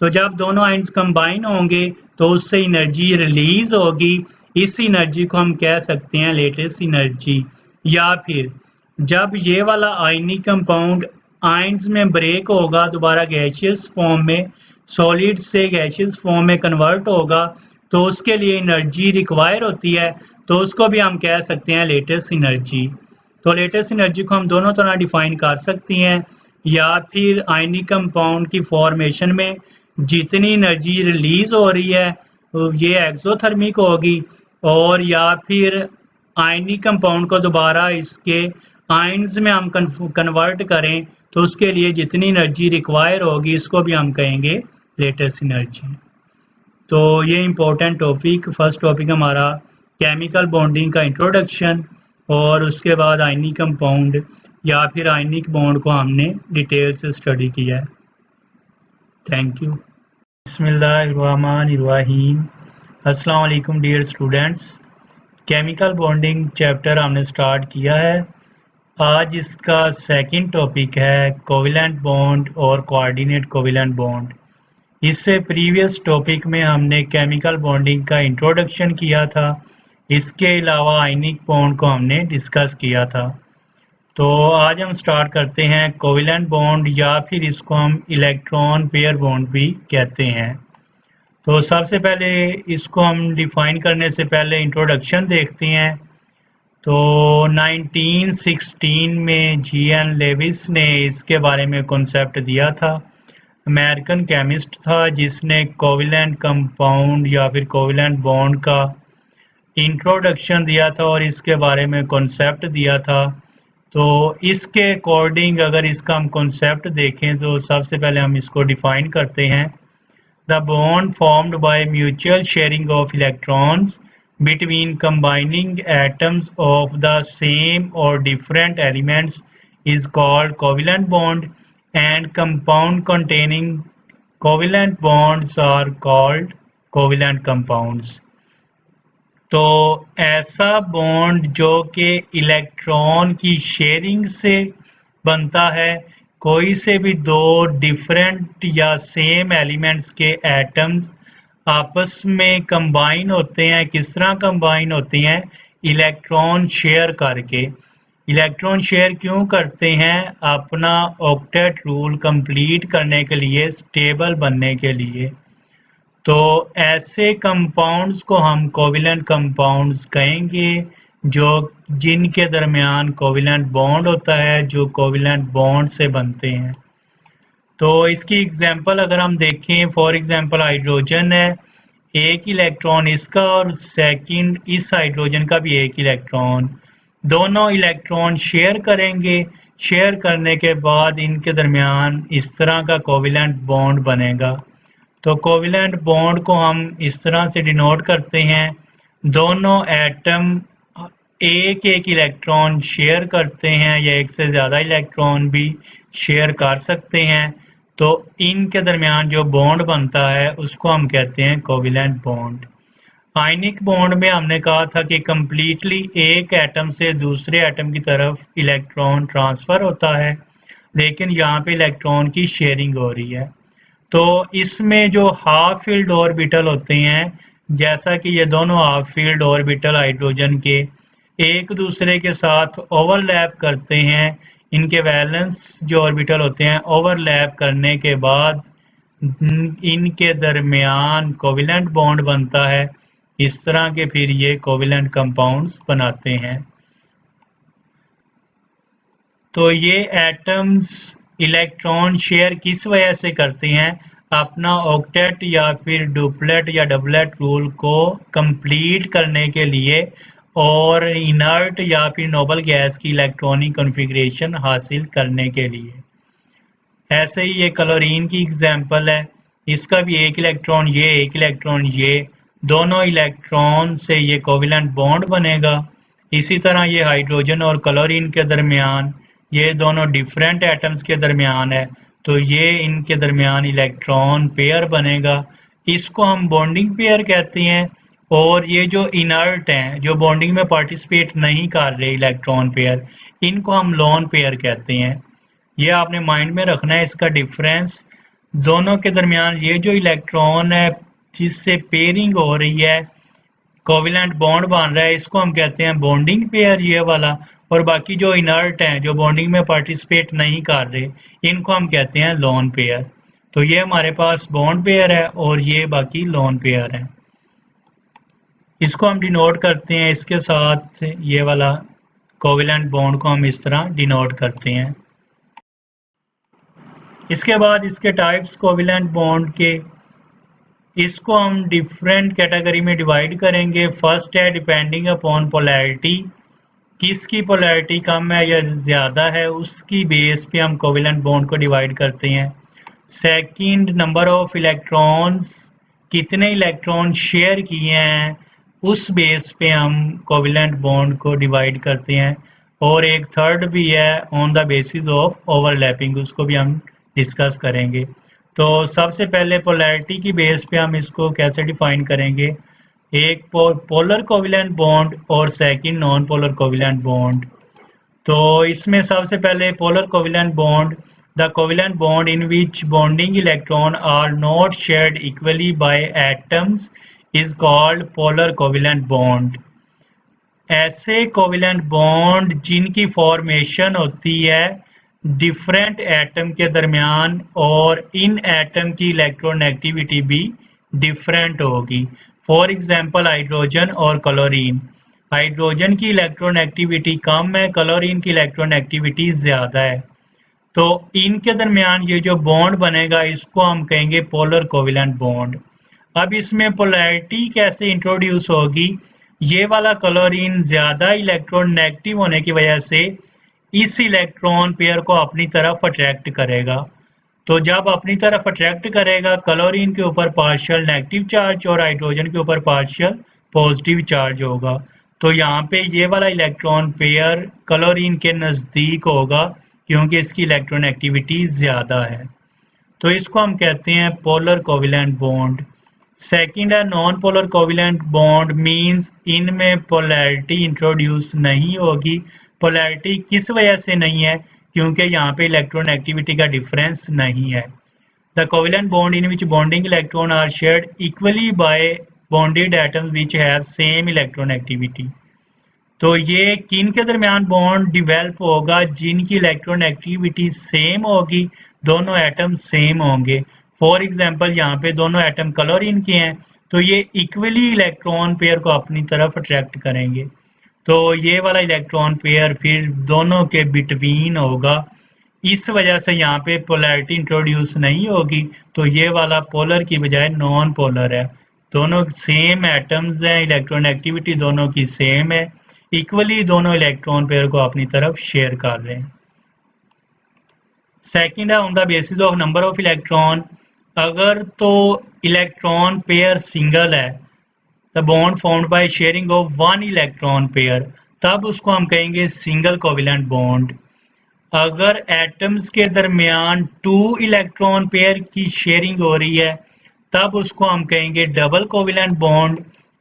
Speaker 1: तो जब दोनों आयंस कंबाइन होंगे तो उससे एनर्जी रिलीज होगी। इस एनर्जी को हम कह सकते हैं लेटेस्ट एनर्जी। या फिर जब ये वाला आयनिक कंपाउंड आयंस में ब्रेक होगा, दोबारा गैसियस फॉर्म में, सॉलिड से गैसियस फॉर्म में कन्वर्ट होगा, तो उसके लिए एनर्जी रिक्वायर होती है, तो उसको भी हम कह सकते हैं लेटेस्ट एनर्जी। तो लेटेस्ट एनर्जी को हम दोनों तरह डिफाइन कर सकते हैं, या फिर आयनिक कंपाउंड की फॉर्मेशन में जितनी एनर्जी रिलीज हो रही है ये एक्सोथर्मिक होगी, और या फिर आयनिक कंपाउंड को दोबारा इसके आयंस में हम कन्वर्ट करें तो उसके लिए जितनी एनर्जी रिक्वायर होगी इसको भी हम कहेंगे लेटेस्ट एनर्जी। तो ये इम्पोर्टेंट टॉपिक, फर्स्ट टॉपिक हमारा केमिकल बॉन्डिंग का इंट्रोडक्शन, और उसके बाद आयनिक कंपाउंड या फिर आयनिक बॉन्ड को हमने डिटेल से स्टडी किया है। Thank you. बिस्मिल्लाहिर्रहमानिर्रहीम। अस्सलाम वालेकुम dear students. Chemical bonding chapter हमने स्टार्ट किया है। आज इसका सेकंड टॉपिक है कोवेलेंट बॉन्ड और कोऑर्डिनेट कोवेलेंट बॉन्ड। इससे प्रीवियस टॉपिक में हमने केमिकल बॉन्डिंग का इंट्रोडक्शन किया था, इसके अलावा आयनिक बॉन्ड को हमने डिस्कस किया था। तो आज हम स्टार्ट करते हैं कोवेलेंट बॉन्ड, या फिर इसको हम इलेक्ट्रॉन पेयर बॉन्ड भी कहते हैं। तो सबसे पहले इसको हम डिफाइन करने से पहले इंट्रोडक्शन देखते हैं। तो 1916 में जी.एन. लेविस ने इसके बारे में कॉन्सेप्ट दिया था। अमेरिकन केमिस्ट था जिसने कोवेलेंट कंपाउंड या फिर कोवेलेंट बॉन्ड का इंट्रोडक्शन दिया था और इसके बारे में कॉन्सेप्ट दिया था। तो इसके अकॉर्डिंग अगर इसका हम कॉन्सेप्ट देखें तो सबसे पहले हम इसको डिफाइन करते हैं। The bond formed by mutual sharing of electrons between combining atoms of the same or different elements is called covalent bond, and compound containing covalent bonds are called covalent compounds। तो ऐसा bond जो कि electron की sharing से बनता है, कोई से भी दो डिफरेंट या सेम एलिमेंट्स के एटम्स आपस में कंबाइन होते हैं। किस तरह कंबाइन होते हैं? इलेक्ट्रॉन शेयर करके। इलेक्ट्रॉन शेयर क्यों करते हैं? अपना ऑक्टेट रूल कंप्लीट करने के लिए, स्टेबल बनने के लिए। तो ऐसे कंपाउंड्स को हम कोवेलेंट कंपाउंड्स कहेंगे जो जिनके दरमियान कोवेलेंट बॉन्ड होता है, जो कोवेलेंट बॉन्ड से बनते हैं। तो इसकी एग्जांपल अगर हम देखें, फॉर एग्जांपल हाइड्रोजन है, एक इलेक्ट्रॉन इसका और सेकंड इस हाइड्रोजन का भी एक इलेक्ट्रॉन, दोनों इलेक्ट्रॉन शेयर करेंगे। शेयर करने के बाद इनके दरमियान इस तरह का कोवेलेंट बॉन्ड बनेगा। तो कोवेलेंट बॉन्ड को हम इस तरह से डिनोट करते हैं, दोनों एटम एक एक इलेक्ट्रॉन शेयर करते हैं या एक से ज़्यादा इलेक्ट्रॉन भी शेयर कर सकते हैं। तो इनके दरमियान जो बॉन्ड बनता है उसको हम कहते हैं कोवेलेंट बॉन्ड। आयनिक बॉन्ड में हमने कहा था कि कम्प्लीटली एक एटम से दूसरे एटम की तरफ इलेक्ट्रॉन ट्रांसफ़र होता है, लेकिन यहाँ पे इलेक्ट्रॉन की शेयरिंग हो रही है। तो इसमें जो हाफ फील्ड ऑर्बिटल होते हैं, जैसा कि ये दोनों हाफ फील्ड ऑर्बिटल हाइड्रोजन के एक दूसरे के साथ ओवरलैप करते हैं, इनके वैलेंस जो ऑर्बिटल होते हैं ओवरलैप करने के बाद इनके दरमियान कोवेलेंट बॉन्ड बनता है। इस तरह के फिर ये कोवेलेंट कंपाउंड्स बनाते हैं। तो ये एटम्स इलेक्ट्रॉन शेयर किस वजह से करते हैं? अपना ऑक्टेट या फिर डुप्लेट या डबलेट रूल को कंप्लीट करने के लिए और इनर्ट या फिर नोबल गैस की इलेक्ट्रॉनिक कॉन्फ़िगरेशन हासिल करने के लिए। ऐसे ही ये क्लोरीन की एग्जांपल है, इसका भी एक इलेक्ट्रॉन ये, एक इलेक्ट्रॉन ये, दोनों इलेक्ट्रॉन से ये कोवेलेंट बॉन्ड बनेगा। इसी तरह ये हाइड्रोजन और क्लोरीन के दरमियान, ये दोनों डिफरेंट एटम्स के दरमियान है, तो ये इनके दरमियान इलेक्ट्रॉन पेयर बनेगा। इसको हम बॉन्डिंग पेयर कहते हैं। और ये जो इनर्ट हैं, जो बॉन्डिंग में पार्टिसिपेट नहीं कर रहे इलेक्ट्रॉन पेयर, इनको हम लोन पेयर कहते हैं। ये आपने माइंड में रखना है इसका डिफरेंस। दोनों के दरमियान ये जो इलेक्ट्रॉन है जिससे पेयरिंग हो रही है, कोवेलेंट बॉन्ड बन रहा है, इसको हम कहते हैं बॉन्डिंग पेयर, ये वाला। और बाकी जो इनर्ट हैं, जो बॉन्डिंग में पार्टिसिपेट नहीं कर रहे, इनको हम कहते हैं लोन पेयर। तो ये हमारे पास बॉन्ड पेयर है और ये बाकी लोन पेयर है। इसको हम डिनोट करते हैं इसके साथ, ये वाला कोवेलेंट बॉन्ड को हम इस तरह डिनोट करते हैं। इसके बाद इसके टाइप्स कोवेलेंट बॉन्ड के, इसको हम डिफरेंट कैटेगरी में डिवाइड करेंगे। फर्स्ट है डिपेंडिंग अपॉन पोलैरिटी, किसकी पोलैरिटी कम है या ज़्यादा है उसकी बेस पे हम कोवेलेंट बॉन्ड को डिवाइड करते हैं। सेकंड, नंबर ऑफ इलेक्ट्रॉन्स, कितने इलेक्ट्रॉन शेयर किए हैं उस बेस पे हम कोवेलेंट बॉन्ड को डिवाइड करते हैं। और एक थर्ड भी है on the basis of overlapping, उसको भी हम डिस्कस करेंगे। तो सबसे पहले पोलैरिटी की बेस पे हम इसको कैसे डिफाइन करेंगे, एक पोलर कोवेलेंट बॉन्ड और second non polar covalent bond. तो इसमें सबसे पहले polar covalent bond, the covalent bond in which bonding electron are not shared equally by atoms is called polar covalent bond. ऐसे कोवेलेंट बॉन्ड जिनकी formation होती है different atom के दरमियान और इन एटम की इलेक्ट्रोनेगेटिविटी भी डिफरेंट होगी। फॉर एग्जांपल हाइड्रोजन और क्लोरीन, हाइड्रोजन की इलेक्ट्रोनेगेटिविटी कम है, क्लोरीन की इलेक्ट्रोनेगेटिविटी ज़्यादा है। तो इनके दरमियान ये जो बॉन्ड बनेगा इसको हम कहेंगे पोलर कोवेलेंट बॉन्ड। अब इसमें पोलैरिटी कैसे इंट्रोड्यूस होगी, ये वाला क्लोरीन ज़्यादा इलेक्ट्रॉन नेगेटिव होने की वजह से इस इलेक्ट्रॉन पेयर को अपनी तरफ अट्रैक्ट करेगा। तो जब अपनी तरफ अट्रैक्ट करेगा, क्लोरीन के ऊपर पार्शियल नेगेटिव चार्ज और हाइड्रोजन के ऊपर पार्शियल पॉजिटिव चार्ज होगा। तो यहाँ पे ये वाला इलेक्ट्रॉन पेयर क्लोरीन के नज़दीक होगा क्योंकि इसकी इलेक्ट्रॉन एक्टिविटी ज़्यादा है। तो इसको हम कहते हैं पोलर कोवेलेंट बॉन्ड। सेकंड है non polar covalent bond, means इनमें पोलैरिटी इंट्रोड्यूस नहीं होगी। पोलैरिटी किस वजह से नहीं है, क्योंकि यहाँ पे इलेक्ट्रॉन एक्टिविटी का डिफरेंस नहीं है। The covalent bond in which bonding electron are shared equally by bonded atoms which have same electron activity. तो ये किन के दरमियान बॉन्ड डिवेल्प होगा, जिनकी इलेक्ट्रॉन एक्टिविटी सेम होगी, दोनों एटम सेम होंगे। फॉर एग्जांपल यहाँ पे दोनों एटम क्लोरीन के हैं तो ये इक्वली इलेक्ट्रॉन पेयर को अपनी तरफ अट्रैक्ट करेंगे। तो ये वाला इलेक्ट्रॉन पेयर फिर दोनों के बिटवीन होगा, इस वजह से यहाँ पे पोलैरिटी इंट्रोड्यूस नहीं होगी। तो ये वाला पोलर की बजाय नॉन पोलर है। दोनों सेम एटम्स हैं, इलेक्ट्रॉन एक्टिविटी दोनों की सेम है, इक्वली दोनों इलेक्ट्रॉन पेयर को अपनी तरफ शेयर कर रहे हैं। सेकंड है on the basis of number of electron, अगर तो इलेक्ट्रॉन पेयर सिंगल है, the bond formed by sharing of one electron pair, तब उसको हम कहेंगे सिंगल कोवेलेंट बॉन्ड। अगर एटम्स के दरमियान टू इलेक्ट्रॉन पेयर की शेयरिंग हो रही है तब उसको हम कहेंगे डबल कोवेलेंट बॉन्ड।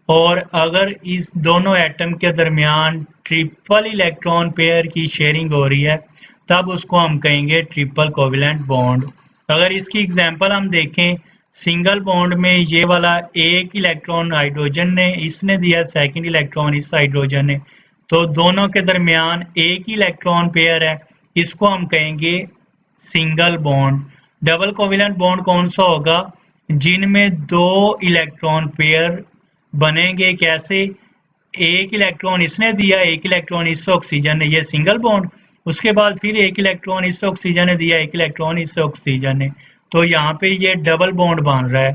Speaker 1: और अगर इस दोनों एटम के दरमियान ट्रिपल इलेक्ट्रॉन पेयर की शेयरिंग हो रही है तब उसको हम कहेंगे ट्रिपल कोवेलेंट बॉन्ड। अगर इसकी एग्जांपल हम देखें, सिंगल बॉन्ड में ये वाला एक इलेक्ट्रॉन हाइड्रोजन ने इसने दिया, सेकंड इलेक्ट्रॉन इस हाइड्रोजन ने, तो दोनों के दरमियान एक ही इलेक्ट्रॉन पेयर है, इसको हम कहेंगे single bond. Double covalent bond कौन सा होगा, जिनमें दो इलेक्ट्रॉन पेयर बनेंगे। कैसे, एक इलेक्ट्रॉन इसने दिया, एक इलेक्ट्रॉन इस ऑक्सीजन ने, ये सिंगल बॉन्ड। उसके बाद फिर एक इलेक्ट्रॉन इस ऑक्सीजन ने दिया, एक इलेक्ट्रॉन इस ऑक्सीजन ने, तो यहाँ पे ये डबल बॉन्ड बन रहा है।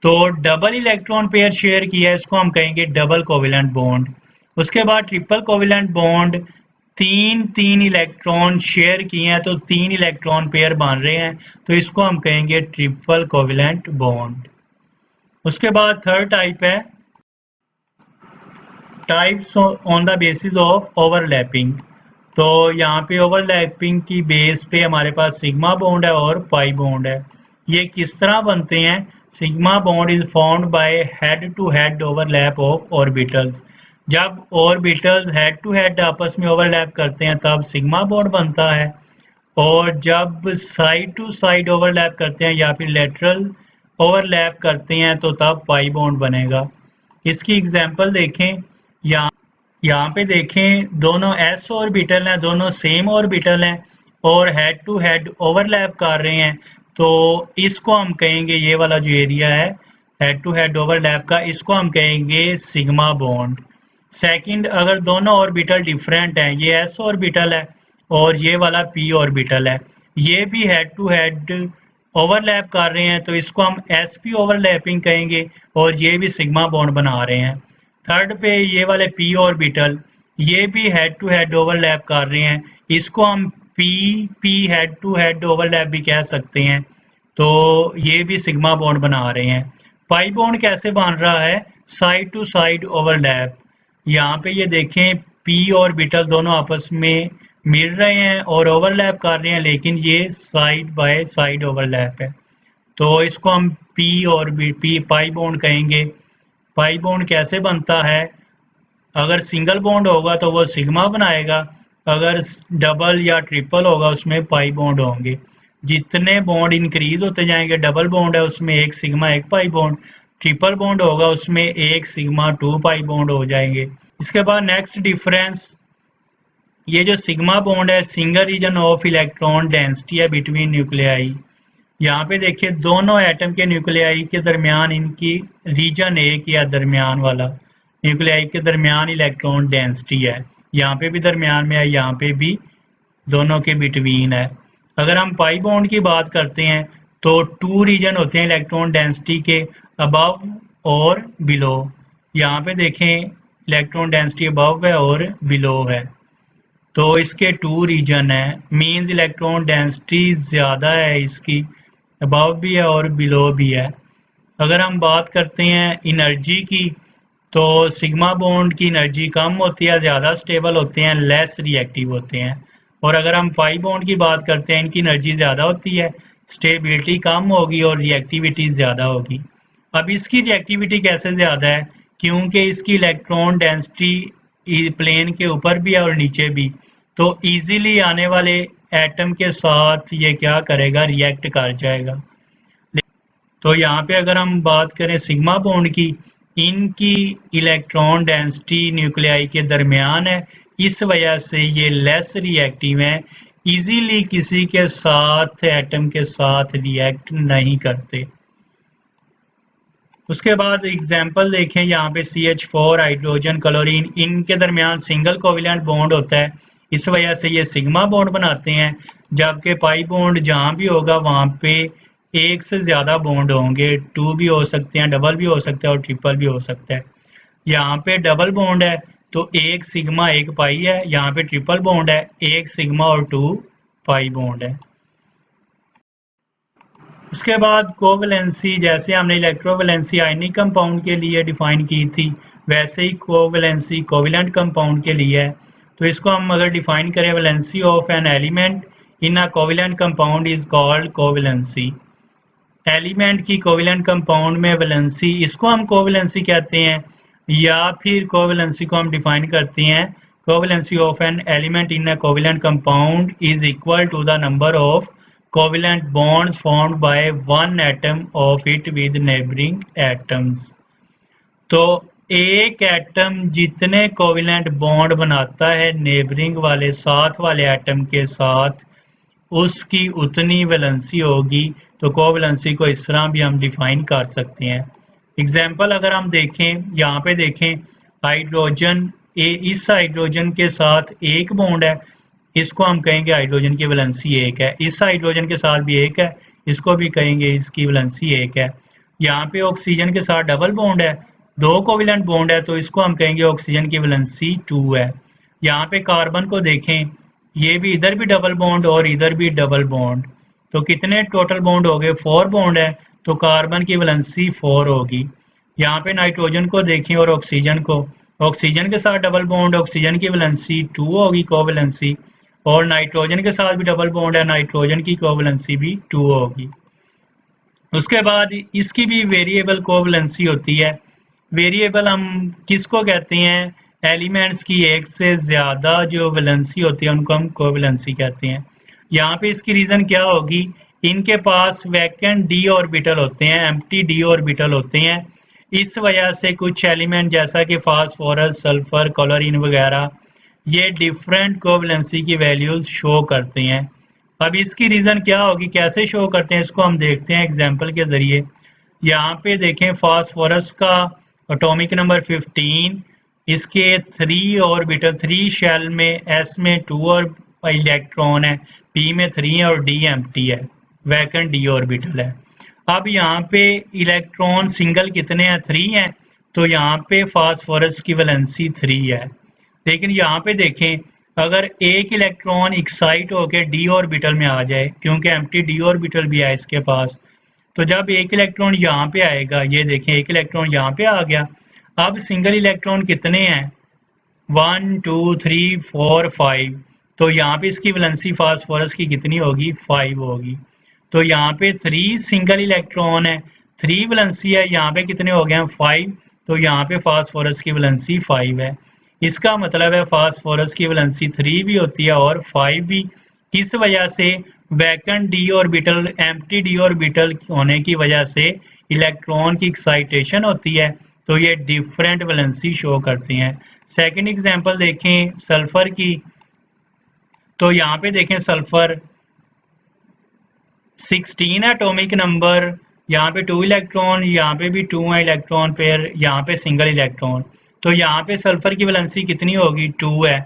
Speaker 1: तो डबल इलेक्ट्रॉन पेयर शेयर किया है, इसको हम कहेंगे डबल कोवेलेंट बॉन्ड। उसके बाद ट्रिपल कोवेलेंट बॉन्ड, तीन तीन इलेक्ट्रॉन शेयर किए हैं तो तीन इलेक्ट्रॉन पेयर बन रहे हैं, तो इसको हम कहेंगे ट्रिपल कोवेलेंट बॉन्ड। उसके बाद थर्ड टाइप है types on the basis of overlapping. तो यहाँ पे ओवरलैपिंग की बेस पे हमारे पास सिग्मा बॉन्ड है और पाई बॉन्ड है। ये किस तरह बनते हैं, sigma bond is formed by head to head overlap of orbitals. जब ऑर्बिटल्स हेड टू हेड आपस में ओवरलैप करते हैं तब सिग्मा बॉन्ड बनता है, और जब साइड टू साइड ओवरलैप करते हैं या फिर लेटरल ओवरलैप करते हैं तो तब पाई बॉन्ड बनेगा। इसकी एग्जांपल देखें, यहाँ यहाँ पे देखें दोनों s ऑर्बिटल हैं, दोनों सेम ऑर्बिटल हैं और हेड टू हेड ओवरलैप कर रहे हैं, तो इसको हम कहेंगे, ये वाला जो एरिया है हेड टू हेड ओवरलैप का, इसको हम कहेंगे सिग्मा बॉन्ड। सेकंड, अगर दोनों ऑर्बिटल डिफरेंट हैं, ये s ऑर्बिटल है और ये वाला p ऑर्बिटल है, ये भी हेड टू हेड ओवरलैप कर रहे हैं, तो इसको हम sp ओवरलैपिंग कहेंगे और ये भी सिग्मा बॉन्ड बना रहे हैं। थर्ड पे ये वाले p ऑर्बिटल, ये भी हेड टू हेड ओवरलैप कर रहे हैं, इसको हम p head to head overlap भी कह सकते हैं, तो ये भी सिग्मा बॉन्ड बना रहे हैं। पाई बॉन्ड कैसे बन रहा है? Side to side overlap. यहाँ पे ये देखें p ऑर्बिटल दोनों आपस में मिल रहे हैं और ओवरलैप कर रहे हैं, लेकिन ये साइड बाय साइड ओवरलैप है, तो इसको हम p और p पाई बॉन्ड कहेंगे। पाई बॉन्ड कैसे बनता है? अगर सिंगल बॉन्ड होगा तो वो सिग्मा बनाएगा, अगर डबल या ट्रिपल होगा उसमें पाई बॉन्ड होंगे। जितने बॉन्ड इंक्रीज होते जाएंगे, डबल बॉन्ड है उसमें एक सिग्मा एक पाई बॉन्ड, ट्रिपल बॉन्ड होगा उसमें एक सिग्मा टू पाई बॉन्ड हो जाएंगे। इसके बाद नेक्स्ट डिफरेंस, ये जो सिग्मा बॉन्ड है single region of electron density है बिटवीन न्यूक्लियाई। यहाँ पे देखिए दोनों एटम के न्यूक्लियाई के दरमियान इनकी रीजन एक या दरमियान वाला न्यूक्लियाई के दरमियान इलेक्ट्रॉन डेंसिटी है, यहाँ पे भी दरमियान में है, यहाँ पे भी दोनों के बिटवीन है। अगर हम पाई बॉन्ड की बात करते हैं तो टू रीजन होते हैं इलेक्ट्रॉन डेंसिटी के, अबव और बिलो। यहाँ पे देखें इलेक्ट्रॉन डेंसिटी अबव है और बिलो है, तो इसके टू रीजन है, मीन्स इलेक्ट्रॉन डेंसिटी ज़्यादा है इसकी, अबव भी है और बिलो भी है। अगर हम बात करते हैं एनर्जी की, तो सिग्मा बॉन्ड की एनर्जी कम होती है, ज़्यादा स्टेबल होते हैं, लेस रिएक्टिव होते हैं। और अगर हम पाई बॉन्ड की बात करते हैं, इनकी एनर्जी ज़्यादा होती है, स्टेबिलिटी कम होगी और रिएक्टिविटी ज़्यादा होगी। अब इसकी रिएक्टिविटी कैसे ज़्यादा है? क्योंकि इसकी इलेक्ट्रॉन डेंसिटी प्लेन के ऊपर भी है और नीचे भी, तो इजीली आने वाले एटम के साथ ये क्या करेगा, रिएक्ट कर जाएगा। तो यहाँ पे अगर हम बात करें सिग्मा बॉन्ड की, इनकी इलेक्ट्रॉन डेंसिटी न्यूक्लियाई के दरमियान है, इस वजह से ये लेस रिएक्टिव हैं, इजीली किसी के साथ एटम के साथ रिएक्ट नहीं करते। उसके बाद एग्जाम्पल देखें, यहाँ पे CH4 हाइड्रोजन क्लोरीन, इनके दरमियान सिंगल कोवेलेंट बॉन्ड होता है, इस वजह से ये सिग्मा बॉन्ड बनाते हैं, जबकि पाई बॉन्ड जहाँ भी होगा वहाँ पे एक से ज़्यादा बॉन्ड होंगे, टू भी हो सकते हैं, डबल भी हो सकता है और ट्रिपल भी हो सकता है। यहाँ पे डबल बॉन्ड है तो एक सिग्मा एक पाई है, यहाँ पे ट्रिपल बॉन्ड है, एक सिग्मा और टू पाई बॉन्ड है। उसके बाद कोवेलेंसी, जैसे हमने इलेक्ट्रोवेलेंसी आयनिक कंपाउंड के लिए डिफाइन की थी, वैसे ही कोवेलेंसी कोवेलेंट कंपाउंड के लिए है। तो इसको हम अगर डिफाइन करें, valency of an element in a covalent compound is called covalency. Element की कोवेलेंट कंपाउंड में वैलेंसी, इसको हम कोवेलेंसी कहते हैं, या फिर कोवेलेंसी को हम डिफाइन करते हैं, covalency of an element in a covalent compound is equal to the number of covalent bonds formed by one atom of it with neighbouring atoms. तो एक एटम जितने कोवेलेंट बॉन्ड बनाता है नेबरिंग वाले साथ वाले एटम के साथ, उसकी उतनी वैलेंसी होगी। तो कोवैलेंसी को इस तरह भी हम डिफाइन कर सकते हैं। एग्जाम्पल अगर हम देखें, यहाँ पे देखें हाइड्रोजन, इस हाइड्रोजन के साथ एक बॉन्ड है, इसको हम कहेंगे हाइड्रोजन की वैलेंसी एक है। इस हाइड्रोजन के साथ भी एक है, इसको भी कहेंगे इसकी वैलेंसी एक है। यहाँ पे ऑक्सीजन के साथ डबल बॉन्ड है, दो कोवेलेंट बॉन्ड है, तो इसको हम कहेंगे ऑक्सीजन की वैलेंसी 2 है। यहाँ पे कार्बन को देखें, ये भी इधर भी डबल बॉन्ड और इधर भी डबल बॉन्ड, तो कितने टोटल बॉन्ड हो गए, 4 बॉन्ड है, तो कार्बन की वैलेंसी 4 होगी। यहाँ पे नाइट्रोजन को देखें और ऑक्सीजन को, ऑक्सीजन के साथ डबल बॉन्ड, ऑक्सीजन की वैलेंसी 2 होगी कोवैलेंसी, और नाइट्रोजन के साथ भी डबल बॉन्ड है, नाइट्रोजन की कोवैलेंसी भी 2 होगी। उसके बाद इसकी भी वेरिएबल कोवैलेंसी होती है। वेरिएबल हम किसको कहते हैं? एलिमेंट्स की एक से ज़्यादा जो वैलेंसी होती है उनको हम कोवैलेंसी कहते हैं। यहाँ पे इसकी रीज़न क्या होगी? इनके पास वैकेंट डी ऑर्बिटल होते हैं, एम्प्टी डी ऑर्बिटल होते हैं। इस वजह से कुछ एलिमेंट जैसा कि फास्फोरस, सल्फर, क्लोरीन वगैरह ये डिफरेंट कोवैलेंसी की वैल्यूज शो करते हैं। अब इसकी रीज़न क्या होगी, कैसे शो करते हैं, इसको हम देखते हैं एग्जाम्पल के ज़रिए। यहाँ पे देखें फास्फोरस का एटॉमिक नंबर 15, इसके 3 ऑर्बिटल, 3 शेल में, एस में 2 और इलेक्ट्रॉन है, पी में 3 है और डी एम्प्टी है, वैकेंट डी ऑर्बिटल है। अब यहाँ पे इलेक्ट्रॉन सिंगल कितने हैं? 3 हैं, तो यहाँ पे फास्फोरस की वैलेंसी 3 है। लेकिन यहाँ पे देखें, अगर एक इलेक्ट्रॉन एक्साइट होकर डी ऑर्बिटल में आ जाए, क्योंकि एम्प्टी डी ऑर्बिटल भी है इसके पास, तो जब एक इलेक्ट्रॉन यहाँ पे आएगा, ये देखें एक इलेक्ट्रॉन यहाँ पे आ गया। अब सिंगल इलेक्ट्रॉन कितने हैं? 1 2 3 4 5। तो यहाँ पे इसकी वैलेंसी फास्फोरस की कितनी होगी? 5 होगी। तो यहाँ पे 3 सिंगल इलेक्ट्रॉन है, 3 वैलेंसी है, यहाँ पे कितने हो गए हैं? 5। तो यहाँ पे फास्फोरस की वैलेंसी 5 है। इसका मतलब है फास्फोरस की वैलेंसी 3 भी होती है और 5 भी। इस वजह से vacant D orbital, empty D orbital होने की वजह से इलेक्ट्रॉन की एक्साइटेशन होती है, तो ये डिफरेंट वैलेंसी शो करती हैं। सेकंड एग्जांपल देखें सल्फर की, तो यहाँ पे देखें सल्फर 16 है एटॉमिक नंबर, यहाँ पे 2 इलेक्ट्रॉन, यहाँ पे भी 2 है इलेक्ट्रॉन पेयर, यहाँ पे सिंगल इलेक्ट्रॉन। तो यहाँ पे सल्फर की वैलेंसी कितनी होगी? 2 है,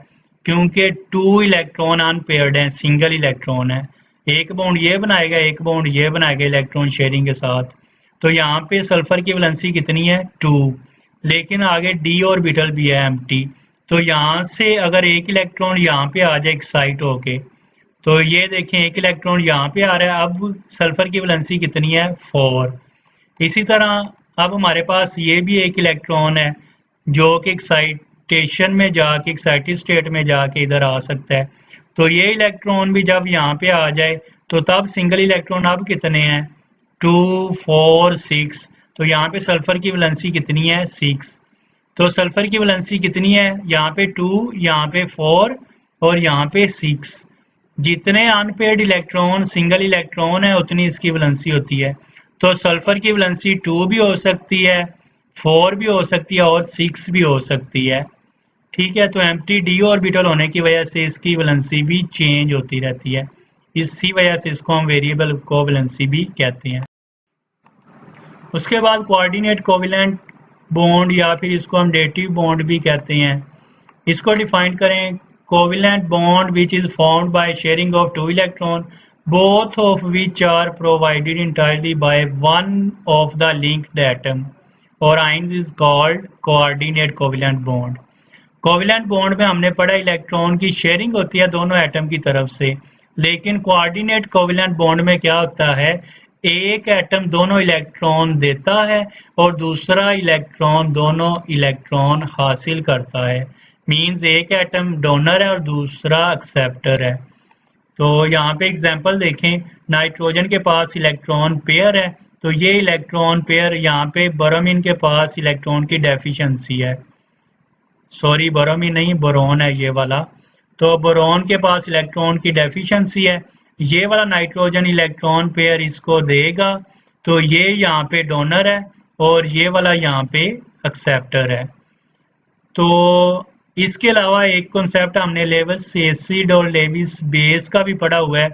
Speaker 1: क्योंकि 2 इलेक्ट्रॉन अनपेयर्ड हैं, सिंगल इलेक्ट्रॉन है। एक बॉन्ड ये बनाएगा, एक बॉन्ड ये बनाएगा इलेक्ट्रॉन शेयरिंग के साथ। तो यहाँ पे सल्फर की वैलेंसी कितनी है? 2। लेकिन आगे डी ऑर्बिटल भी है एम्प्टी, तो यहाँ से अगर एक इलेक्ट्रॉन यहाँ पे आ जाए एक्साइट होके, तो ये देखें एक इलेक्ट्रॉन यहाँ पे आ रहा है, अब सल्फर की वैलेंसी कितनी है? 4। इसी तरह अब हमारे पास ये भी एक इलेक्ट्रॉन है जो कि एक्साइटेशन में जाके, एक्साइटेड स्टेट में जाके इधर आ सकता है। तो ये इलेक्ट्रॉन भी जब यहाँ पे आ जाए, तो तब सिंगल इलेक्ट्रॉन अब कितने हैं? 2 4 6। तो यहाँ पे सल्फर की वैलेंसी कितनी है? 6। तो सल्फर की वैलेंसी कितनी है? यहाँ पे 2, यहाँ पे 4 और यहाँ पे 6। जितने अनपेयर्ड इलेक्ट्रॉन सिंगल इलेक्ट्रॉन है उतनी इसकी वैलेंसी होती है। तो सल्फर की वैलेंसी 2 भी हो सकती है, 4 भी हो सकती है और 6 भी हो सकती है। ठीक है, तो एम्प्टी डी ऑर्बिटल होने की वजह से इसकी वैलेंसी भी चेंज होती रहती है। इसी वजह से इसको हम वेरिएबल कोवैलेंसी भी कहते हैं। उसके बाद कोऑर्डिनेट कोवेलेंट बॉन्ड या फिर इसको हम डेटिव बॉन्ड भी कहते हैं। इसको डिफाइन करें, covalent bond which is formed by sharing of 2 electron both of which are provided entirely by one of the linked atom or ions is called coordinate covalent bond। Covalent bond में हमने पढ़ा electron की sharing होती है दोनों atom की तरफ से, लेकिन कोऑर्डिनेट कोवेलेंट बॉन्ड में क्या होता है? एक एटम दोनों इलेक्ट्रॉन देता है और दूसरा इलेक्ट्रॉन दोनों इलेक्ट्रॉन हासिल करता है। मींस एक एटम डोनर है और दूसरा एक्सेप्टर है। तो यहाँ पे एग्जांपल देखें, नाइट्रोजन के पास इलेक्ट्रॉन पेयर है, तो ये इलेक्ट्रॉन पेयर यहाँ पे ब्रोमीन के पास इलेक्ट्रॉन की डेफिशिएंसी है, सॉरी ब्रोमीन नहीं बोरॉन है ये वाला। तो बोरॉन के पास इलेक्ट्रॉन की डेफिशिएंसी है, ये वाला नाइट्रोजन इलेक्ट्रॉन पेयर इसको देगा, तो ये यहाँ पे डोनर है और ये वाला यहाँ पे एक्सेप्टर है। तो इसके अलावा एक कॉन्सेप्ट हमने लेविस एसिड और लेविस बेस का भी पढ़ा हुआ है।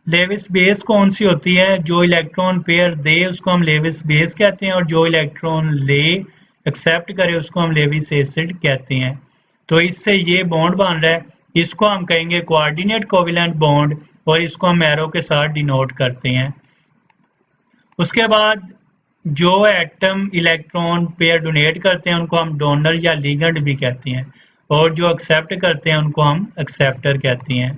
Speaker 1: लेविस बेस कौन सी होती है? जो इलेक्ट्रॉन पेयर दे उसको हम लेविस बेस कहते हैं और जो इलेक्ट्रॉन ले, एक्सेप्ट करे, उसको हम लेविस एसिड कहते हैं। तो इससे ये बॉन्ड बन रहा है, इसको हम कहेंगे कोऑर्डिनेट कोवेलेंट बॉन्ड और इसको हम एरो के साथ डिनोट करते हैं। उसके बाद जो एटम इलेक्ट्रॉन पेयर डोनेट करते हैं उनको हम डोनर या लिगेंड भी कहते हैं और जो एक्सेप्ट करते हैं उनको हम एक्सेप्टर कहते हैं।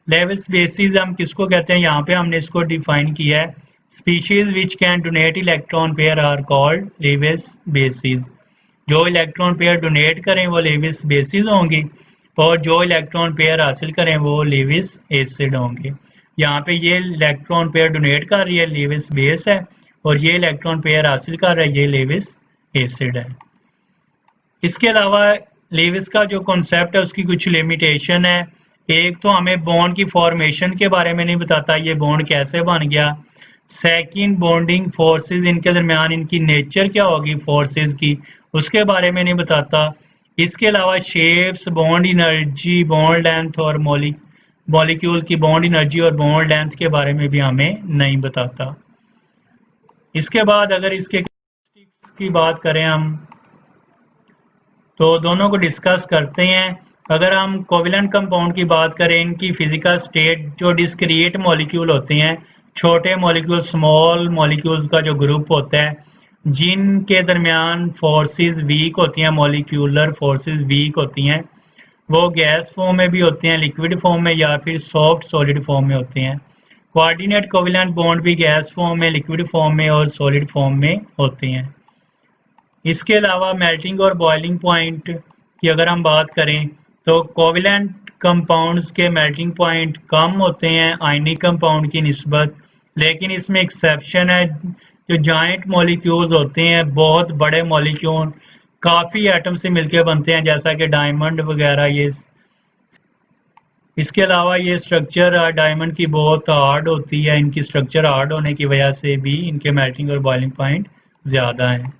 Speaker 1: लेविस बेसिस हम किसको कहते हैं? यहाँ पे हमने इसको डिफाइन किया है, species which can donate electron pair are called Lewis bases. जो इलेक्ट्रॉन पेयर डोनेट करें वो लेविस बेसिस होंगी और जो इलेक्ट्रॉन पेयर हासिल करें वो लेविस एसिड होंगे। यहाँ पे ये इलेक्ट्रॉन पेयर डोनेट कर रही है, लेविस बेस है, और ये इलेक्ट्रॉन पेयर हासिल कर रहा है, ये लेविस एसिड है। इसके अलावा लेविस का जो कॉन्सेप्ट है उसकी कुछ लिमिटेशन है। एक तो हमें बॉन्ड की फॉर्मेशन के बारे में नहीं बताता, ये बॉन्ड कैसे बन गया। सेकंड, बॉन्डिंग फोर्सेस इनके दरमियान, इनकी नेचर क्या होगी फोर्सेस की, उसके बारे में नहीं बताता। इसके अलावा shapes, bond energy, bond length और मॉलिक्यूल की बॉन्ड एनर्जी और बॉन्ड लेंथ के बारे में भी हमें नहीं बताता। इसके बाद अगर इसके की बात करें हम, तो दोनों को डिस्कस करते हैं। अगर हम कोवेलेंट कंपाउंड की बात करें, इनकी फिजिकल स्टेट जो डिस्क्रीट मॉलिक्यूल होते हैं, छोटे मॉलिक्यूल, स्मॉल मॉलिक्यूल्स का जो ग्रुप होता है, जिनके दरमियान फोर्सेस वीक होती हैं, मॉलिक्यूलर फोर्सेस वीक होती हैं, वो गैस फॉर्म में भी होते हैं, लिक्विड फॉर्म में, या फिर सॉफ्ट सॉलिड फॉर्म में होते हैं। कोऑर्डिनेट कोवेलेंट बॉन्ड भी गैस फॉर्म में, लिक्विड फॉर्म में और सॉलिड फॉर्म में होते हैं। इसके अलावा मेल्टिंग और बॉइलिंग पॉइंट की अगर हम बात करें, तो कोवेलेंट कंपाउंड्स के मेल्टिंग पॉइंट कम होते हैं आयनिक कंपाउंड की निस्बत, लेकिन इसमें एक्सेप्शन है। जो जॉइंट मॉलिक्यूल्स होते हैं, बहुत बड़े मॉलिक्यूल काफ़ी एटम से मिलकर बनते हैं, जैसा कि डायमंड वगैरह ये। इसके अलावा ये स्ट्रक्चर डायमंड की बहुत हार्ड होती है, इनकी स्ट्रक्चर हार्ड होने की वजह से भी इनके मेल्टिंग और बॉइलिंग पॉइंट ज़्यादा हैं।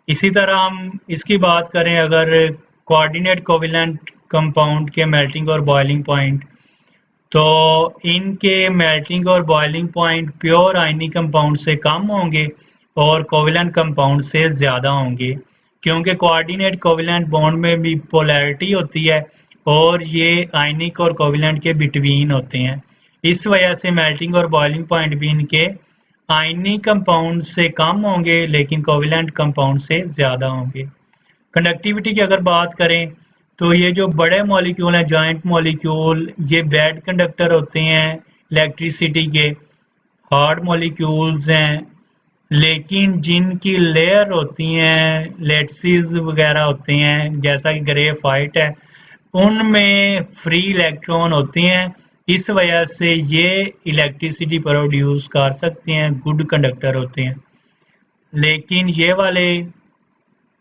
Speaker 1: इसी तरह हम इसकी बात करें, अगर कोऑर्डिनेट कोवेलेंट कंपाउंड के मेल्टिंग और बॉइलिंग पॉइंट, तो इनके मेल्टिंग और boiling point pure ionic compound से कम होंगे और कोवेलेंट कंपाउंड से ज़्यादा होंगे, क्योंकि कोऑर्डिनेट कोवेलेंट बॉन्ड में भी पोलैरिटी होती है और ये आयनिक और कोवेलेंट के बिटवीन होते हैं। इस वजह से मेल्टिंग और बॉइलिंग पॉइंट भी इनके आयनिक कंपाउंड से कम होंगे लेकिन कोवेलेंट कंपाउंड से ज़्यादा होंगे। कंडक्टिविटी की अगर बात करें, तो ये जो बड़े मॉलिक्यूल हैं, जॉइंट मॉलिक्यूल, ये बैड कंडक्टर होते हैं इलेक्ट्रिसिटी के, हार्ड मॉलिक्यूल्स हैं, लेकिन जिनकी लेयर होती हैं, लेट्सिस वगैरह होते हैं, जैसा कि ग्रेफाइट है, उनमें फ्री इलेक्ट्रॉन होते हैं। इस वजह से ये इलेक्ट्रिसिटी प्रोड्यूस कर सकते हैं, गुड कंडक्टर होते हैं। लेकिन ये वाले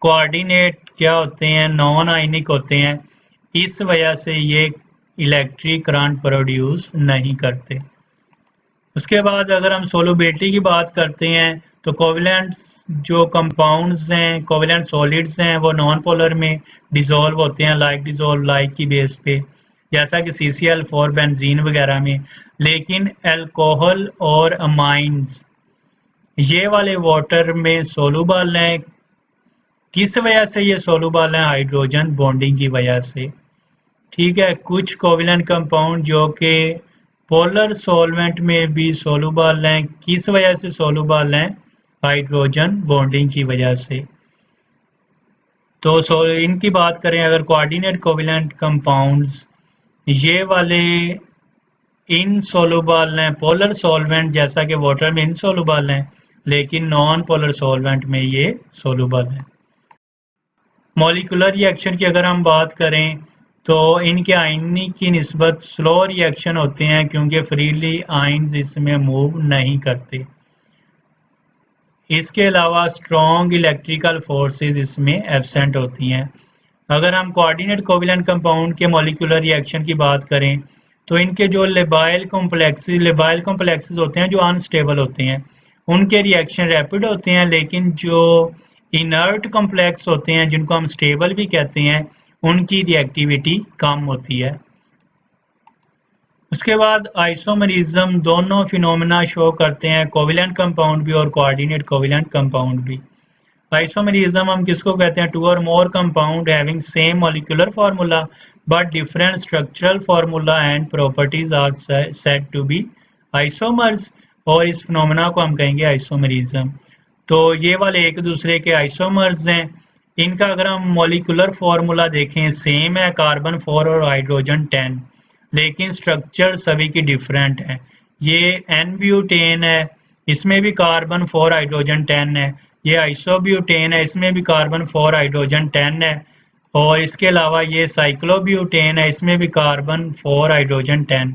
Speaker 1: कोऑर्डिनेट क्या होते हैं, नॉन आयनिक होते हैं, इस वजह से ये इलेक्ट्रिक करंट प्रोड्यूस नहीं करते। उसके बाद अगर हम सोलुबिलिटी की बात करते हैं, तो कोवेलेंट जो कंपाउंड्स हैं, कोवेलेंट सॉलिड्स हैं, वो नॉन पोलर में डिसॉल्व होते हैं, लाइक डिसॉल्व लाइक की बेस पे, जैसा कि CCl4 बेंजीन वगैरह में। लेकिन अल्कोहल और अमाइंस ये वाले वाटर में सोलुबल हैं। किस वजह से ये सोलुबल है? हाइड्रोजन बॉन्डिंग की वजह से। ठीक है, कुछ कोवेलेंट कंपाउंड जो कि पोलर सॉल्वेंट में भी सोलुबल हैं, किस वजह से सोलुबल हैं? हाइड्रोजन बॉन्डिंग की वजह से। तो इनकी बात करें, अगर कोऑर्डिनेट कोवेलेंट कंपाउंड्स ये वाले इनसोलुबल हैं, पोलर सॉल्वेंट जैसा कि वाटर में इनसोलुबल हैं, लेकिन नॉन पोलर सॉल्वेंट में ये सोलुबल हैं। मॉलिक्यूलर रिएक्शन की अगर हम बात करें, तो इनके आयनिक की निस्बत स्लो रिएक्शन होते हैं, क्योंकि फ्रीली आयन्स इसमें मूव नहीं करते। इसके अलावा स्ट्रॉन्ग इलेक्ट्रिकल फोर्सेस इसमें एब्सेंट होती हैं। अगर हम कोऑर्डिनेट कोवेलेंट कंपाउंड के मॉलिक्यूलर रिएक्शन की बात करें, तो इनके जो लेबाइल कॉम्प्लेक्सेस होते हैं, जो अनस्टेबल होते हैं, उनके रिएक्शन रैपिड होते हैं, लेकिन जो इनर्ट कॉम्प्लेक्स होते हैं, जिनको हम स्टेबल भी कहते हैं, उनकी रिएक्टिविटी कम होती है। उसके बाद आइसोमरिज्म, दोनों फिनोमेना शो करते हैं, कोवेलेंट कंपाउंड भी और कोऑर्डिनेट कोवेलेंट कंपाउंड भी। आइसोमरिज्म हम किसको कहते हैं? Two or more compound having same molecular formula but different structural formula and properties are said to be isomers, और इस फिनोमेना को हम कहेंगे आइसोमरिज्म। तो ये वाले एक दूसरे के आइसोमर्स हैं। इनका अगर हम मॉलिक्यूलर फार्मूला देखें, सेम है, कार्बन 4 और हाइड्रोजन 10, लेकिन स्ट्रक्चर सभी की डिफरेंट है। ये N-ब्यूटेन है, इसमें भी कार्बन 4 हाइड्रोजन 10 है। ये आइसोब्यूटेन है, इसमें भी कार्बन 4 हाइड्रोजन 10 है। और इसके अलावा ये साइक्लोब्यूटेन है, इसमें भी कार्बन 4 हाइड्रोजन 10।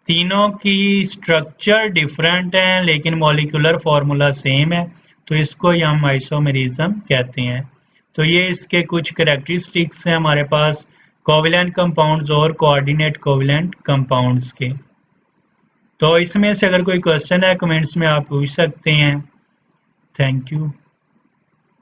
Speaker 1: तीनों की स्ट्रक्चर डिफरेंट हैं लेकिन मॉलिक्यूलर फार्मूला सेम है, तो इसको ही हम आइसोमेरिज्म कहते हैं। तो ये इसके कुछ कैरेक्टरिस्टिक्स हैं हमारे पास कोवेलेंट कंपाउंड्स और कोऑर्डिनेट कोवेलेंट कंपाउंड्स के। तो इसमें से अगर कोई क्वेश्चन है कमेंट्स में आप पूछ सकते हैं। Thank you.